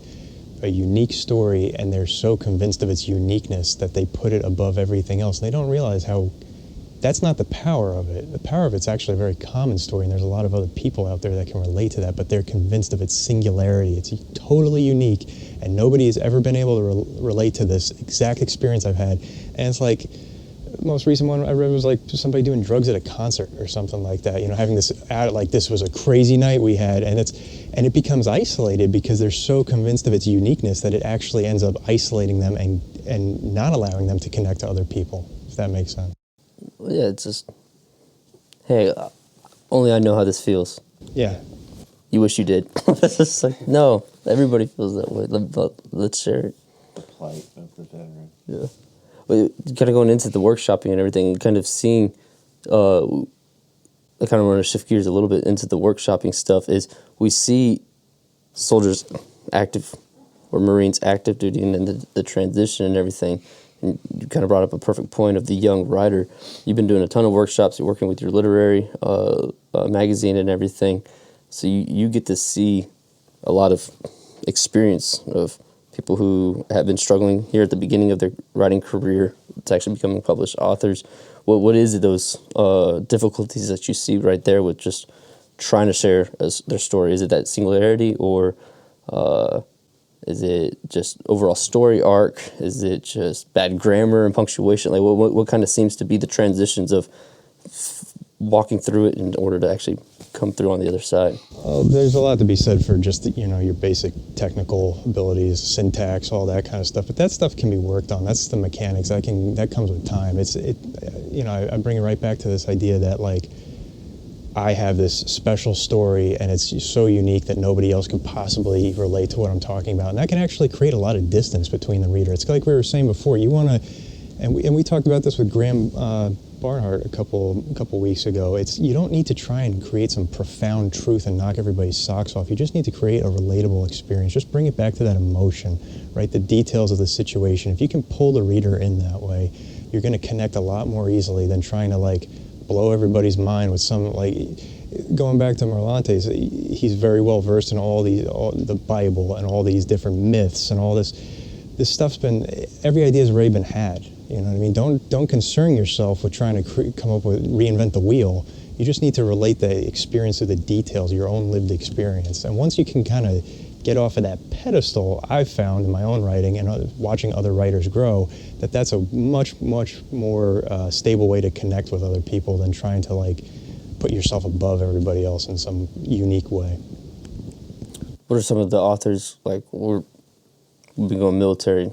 unique story, and they're so convinced of its uniqueness that they put it above everything else. And they don't realize that's not the power of it. The power of it's actually a very common story, and there's a lot of other people out there that can relate to that, but they're convinced of its singularity. It's totally unique, and nobody has ever been able to relate to this exact experience I've had. And it's like, the most recent one I read was like somebody doing drugs at a concert or something like that, you know, having this, like, this was a crazy night we had, and it becomes isolated because they're so convinced of its uniqueness that it actually ends up isolating them and not allowing them to connect to other people, if that makes sense. Yeah, it's just, hey, only I know how this feels. Yeah. You wish you did. It's just like, no, everybody feels that way. Let's share it. The plight of the veteran. Yeah. But kind of going into the workshopping and everything, and kind of seeing, I kind of want to shift gears a little bit into the workshopping stuff, is we see soldiers active, or Marines active duty, and then the transition and everything. And you kind of brought up a perfect point of the young writer. You've been doing a ton of workshops. You're working with your literary magazine and everything. So you get to see a lot of experience of people who have been struggling here at the beginning of their writing career to actually becoming published authors. What is it, those difficulties that you see right there with just trying to share their story? Is it that singularity, or is it just overall story arc? Is it just bad grammar and punctuation? Like what kind of seems to be the transitions of walking through it in order to actually come through on the other side? There's a lot to be said for just, you know, your basic technical abilities, syntax, all that kind of stuff. But that stuff can be worked on. That's the mechanics. That comes with time. You know, I bring it right back to this idea that, like, I have this special story and it's so unique that nobody else can possibly relate to what I'm talking about. And that can actually create a lot of distance between the reader. It's like we were saying before, you want to, and we talked about this with Graham Barnhart a couple weeks ago. You don't need to try and create some profound truth and knock everybody's socks off. You just need to create a relatable experience. Just bring it back to that emotion, right? The details of the situation. If you can pull the reader in that way, you're going to connect a lot more easily than trying to, like, blow everybody's mind with some, like, going back to Marlantes, he's very well versed in all the Bible and all these different myths and all this stuff's every idea's already been had. You know what I mean? Don't concern yourself with trying to reinvent the wheel. You just need to relate the experience to the details, your own lived experience. And once you can kind of get off of that pedestal, I've found in my own writing and watching other writers grow, that's a much, much more stable way to connect with other people than trying to, like, put yourself above everybody else in some unique way. What are some of the authors, like, we've been going military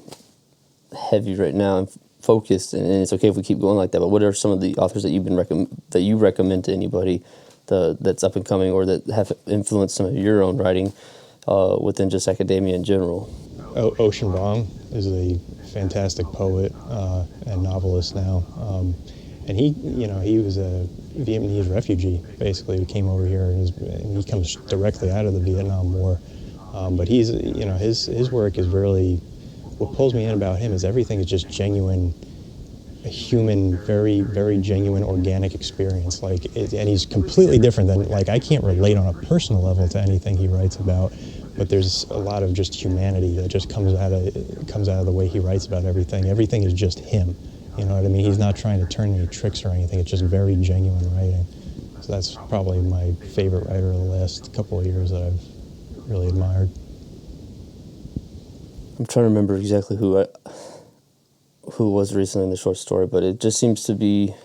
heavy right now and focused, and it's okay if we keep going like that, but what are some of the authors that you recommend to anybody that's up and coming, or that have influenced some of your own writing within just academia in general? Ocean Vuong is a fantastic poet and novelist now, and he was a Vietnamese refugee basically who came over here, and he comes directly out of the Vietnam War. But he's, you know, his work is really, what pulls me in about him is everything is just genuine, a human, very, very genuine, organic experience. And he's completely different than, like, I can't relate on a personal level to anything he writes about, but there's a lot of just humanity that just comes out of the way he writes about everything. Everything is just him. You know what I mean? He's not trying to turn any tricks or anything. It's just very genuine writing. So that's probably my favorite writer of the last couple of years that I've really admired. I'm trying to remember exactly who was recently in the short story, but it just seems to be,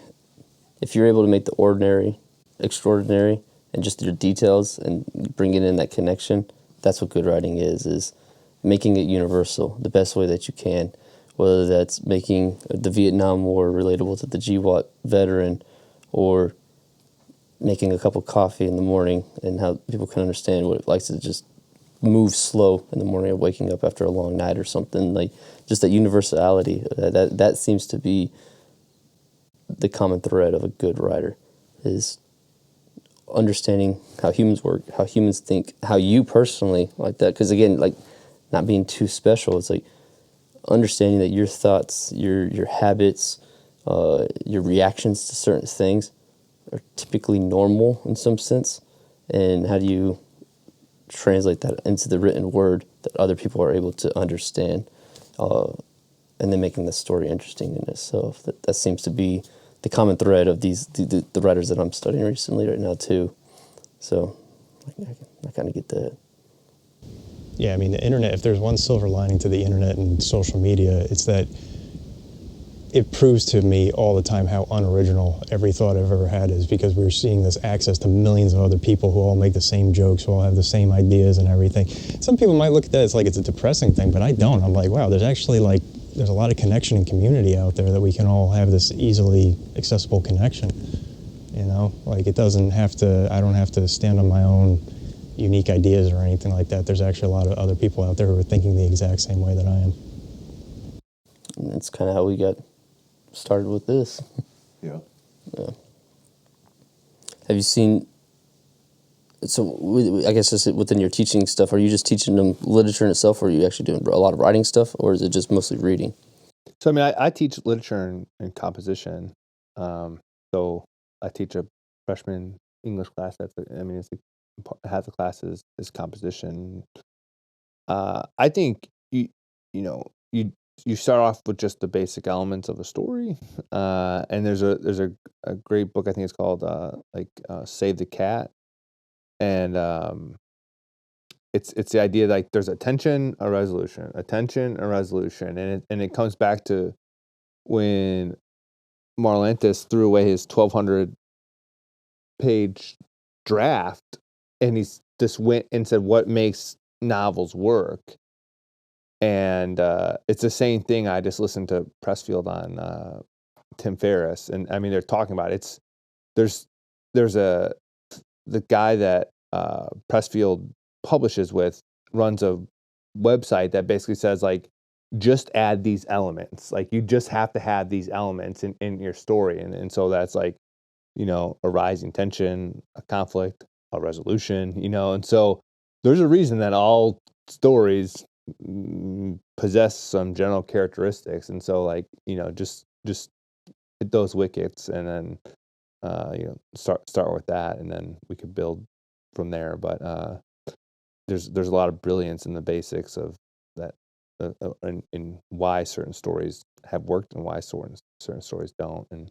if you're able to make the ordinary extraordinary and just your details and bringing in that connection, that's what good writing is making it universal the best way that you can, whether that's making the Vietnam War relatable to the GWAT veteran, or making a cup of coffee in the morning and how people can understand what it likes to just move slow in the morning of waking up after a long night or something. Like, just that universality, that seems to be the common thread of a good writer, is understanding how humans work, how humans think, how you personally like that. Because again, like, not being too special, it's like understanding that your thoughts, your habits, your reactions to certain things are typically normal in some sense, and how do you translate that into the written word that other people are able to understand, and then making the story interesting in itself. That seems to be the common thread of the writers that I'm studying recently right now too. So I kind of get that. Yeah, I mean, the internet, if there's one silver lining to the internet and social media, it's that it proves to me all the time how unoriginal every thought I've ever had is, because we're seeing this access to millions of other people who all make the same jokes, who all have the same ideas and everything. Some people might look at that as like it's a depressing thing, but I don't. I'm like, wow, there's actually like, there's a lot of connection and community out there that we can all have this easily accessible connection. You know, like it doesn't have to, I don't have to stand on my own unique ideas or anything like that. There's actually a lot of other people out there who are thinking the exact same way that I am. And that's kind of how we got started with this. Yeah. Yeah. Have you seen, so I guess just within your teaching stuff, are you just teaching them literature in itself, or are you actually doing a lot of writing stuff, or is it just mostly reading? So, I mean, I teach literature and composition. So I teach a freshman English class. Half the class is composition. I think you start off with just the basic elements of a story, and there's a great book, I think it's called Save the Cat, and it's the idea like there's a tension, a resolution, and it comes back to when Marlantes threw away his 1,200 page draft, and he just went and said, what makes novels work? And it's the same thing. I just listened to Pressfield on Tim Ferriss, and I mean they're talking about it. There's the guy that Pressfield publishes with runs a website that basically says like, just add these elements. Like you just have to have these elements in your story, and so that's like, a rising tension, a conflict, a resolution, and so there's a reason that all stories possess some general characteristics, and so like just hit those wickets, and then start with that, and then we could build from there. But there's a lot of brilliance in the basics of that, in why certain stories have worked and why certain stories don't, and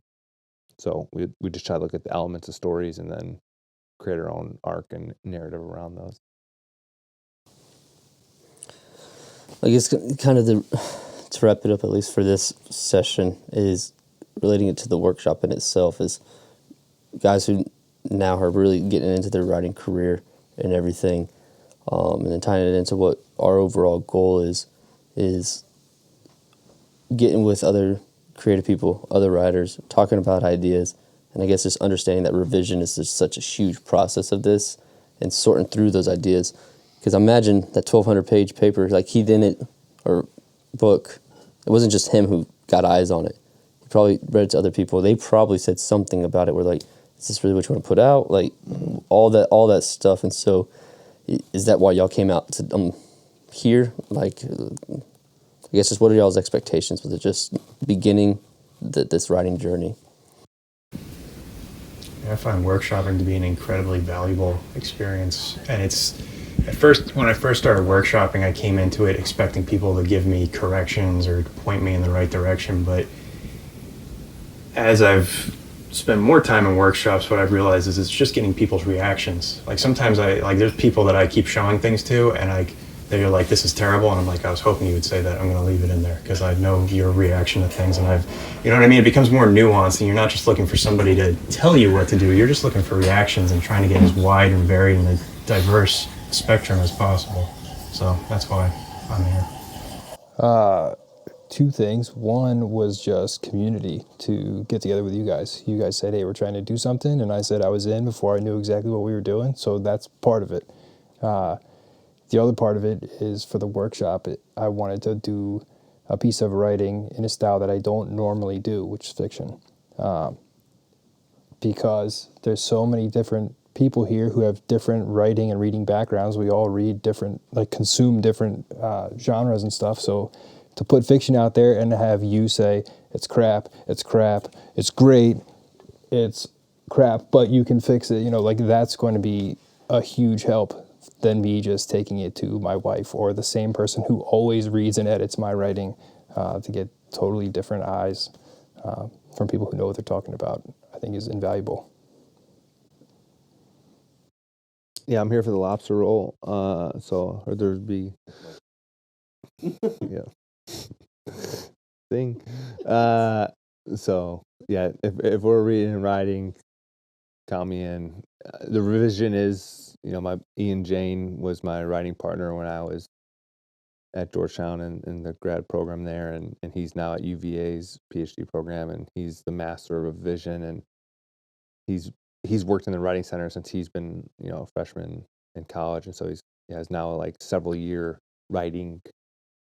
so we just try to look at the elements of stories and then create our own arc and narrative around those. I guess kind of to wrap it up, at least for this session, is relating it to the workshop in itself, is guys who now are really getting into their writing career and everything, and then tying it into what our overall goal is getting with other creative people, other writers, talking about ideas, and I guess just understanding that revision is just such a huge process of this, and sorting through those ideas. Because imagine that 1,200 page paper, like he didn't, or book, it wasn't just him who got eyes on it. He probably read it to other people. They probably said something about it where like, is this really what you want to put out? Like all that stuff. And so is that why y'all came out to here? Like, I guess just what are y'all's expectations? Was it just beginning this writing journey? I find workshopping to be an incredibly valuable experience, and it's when I first started workshopping, I came into it expecting people to give me corrections or point me in the right direction, but as I've spent more time in workshops, what I've realized is it's just getting people's reactions. Like sometimes there's people that I keep showing things to, and they're like, this is terrible, and I'm like, I was hoping you would say that. I'm going to leave it in there because I know your reaction to things, and you know what I mean? It becomes more nuanced, and you're not just looking for somebody to tell you what to do. You're just looking for reactions and trying to get as wide and varied and a diverse spectrum as possible. So that's why I'm here. Two things. One was just community, to get together with you guys. You guys said, hey, we're trying to do something, and I said I was in before I knew exactly what we were doing, so that's part of it. The other part of it is for the workshop. I wanted to do a piece of writing in a style that I don't normally do, which is fiction. Because there's so many different people here who have different writing and reading backgrounds. We all read different, consume different genres and stuff. So to put fiction out there and to have you say, it's crap, it's great, it's crap, but you can fix it, that's going to be a huge help than me just taking it to my wife or the same person who always reads and edits my writing, to get totally different eyes. from people who know what they're talking about, I think is invaluable. Yeah, I'm here for the lobster roll. So or there'd be yeah thing. So yeah, if we're reading and writing, count me in. The revision is, my Ian Jane was my writing partner when I was at Georgetown in the grad program there, and he's now at UVA's PhD program, and he's the master of revision, and he's worked in the writing center since he's been a freshman in college, and so he has now like several year writing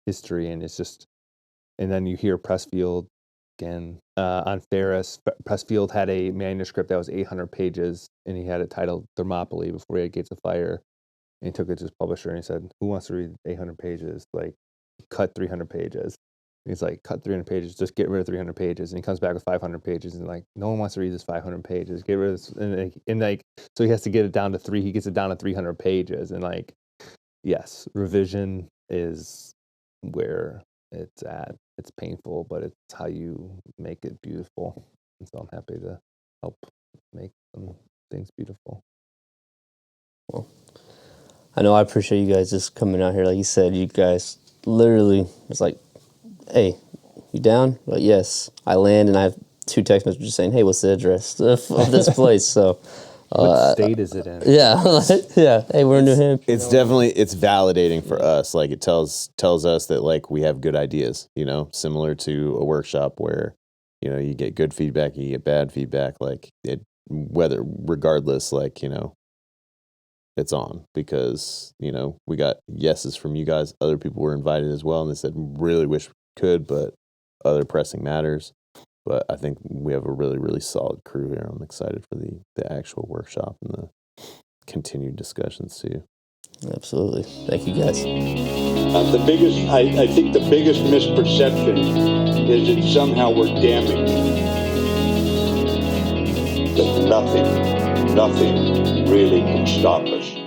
history, and it's just, and then you hear Pressfield again on Ferris. Pressfield had a manuscript that was 800 pages, and he had it titled Thermopylae before he had Gates of Fire. And he took it to his publisher and he said, "Who wants to read 800 pages? Like, cut 300 pages." And he's like, "Cut 300 pages, just get rid of 300 pages." And he comes back with 500 pages and like, "No one wants to read this 500 pages. Get rid of this." And like, so he has to get it down to he gets it down to 300 pages. And like, yes, revision is where it's at. It's painful, but it's how you make it beautiful. And so I'm happy to help make some things beautiful. Well, I know I appreciate you guys just coming out here. Like you said, you guys literally, it's like, "Hey, you down?" Like, yes. I land and I have 2 text messages saying, "Hey, what's the address of this place?" So, what state is it in? Yeah, yeah. Hey, we're in New Hampshire. It's definitely, it's validating for us. Like, it tells us that like we have good ideas, similar to a workshop where, you get good feedback, you get bad feedback, like regardless, like, it's on, because, we got yeses from you guys. Other people were invited as well, and they said, "Really wish we could, but other pressing matters." But I think we have a really, really solid crew here. I'm excited for the actual workshop and the continued discussions too. Absolutely. Thank you, guys. I think the biggest misperception is that somehow we're damning. That nothing really can stop us.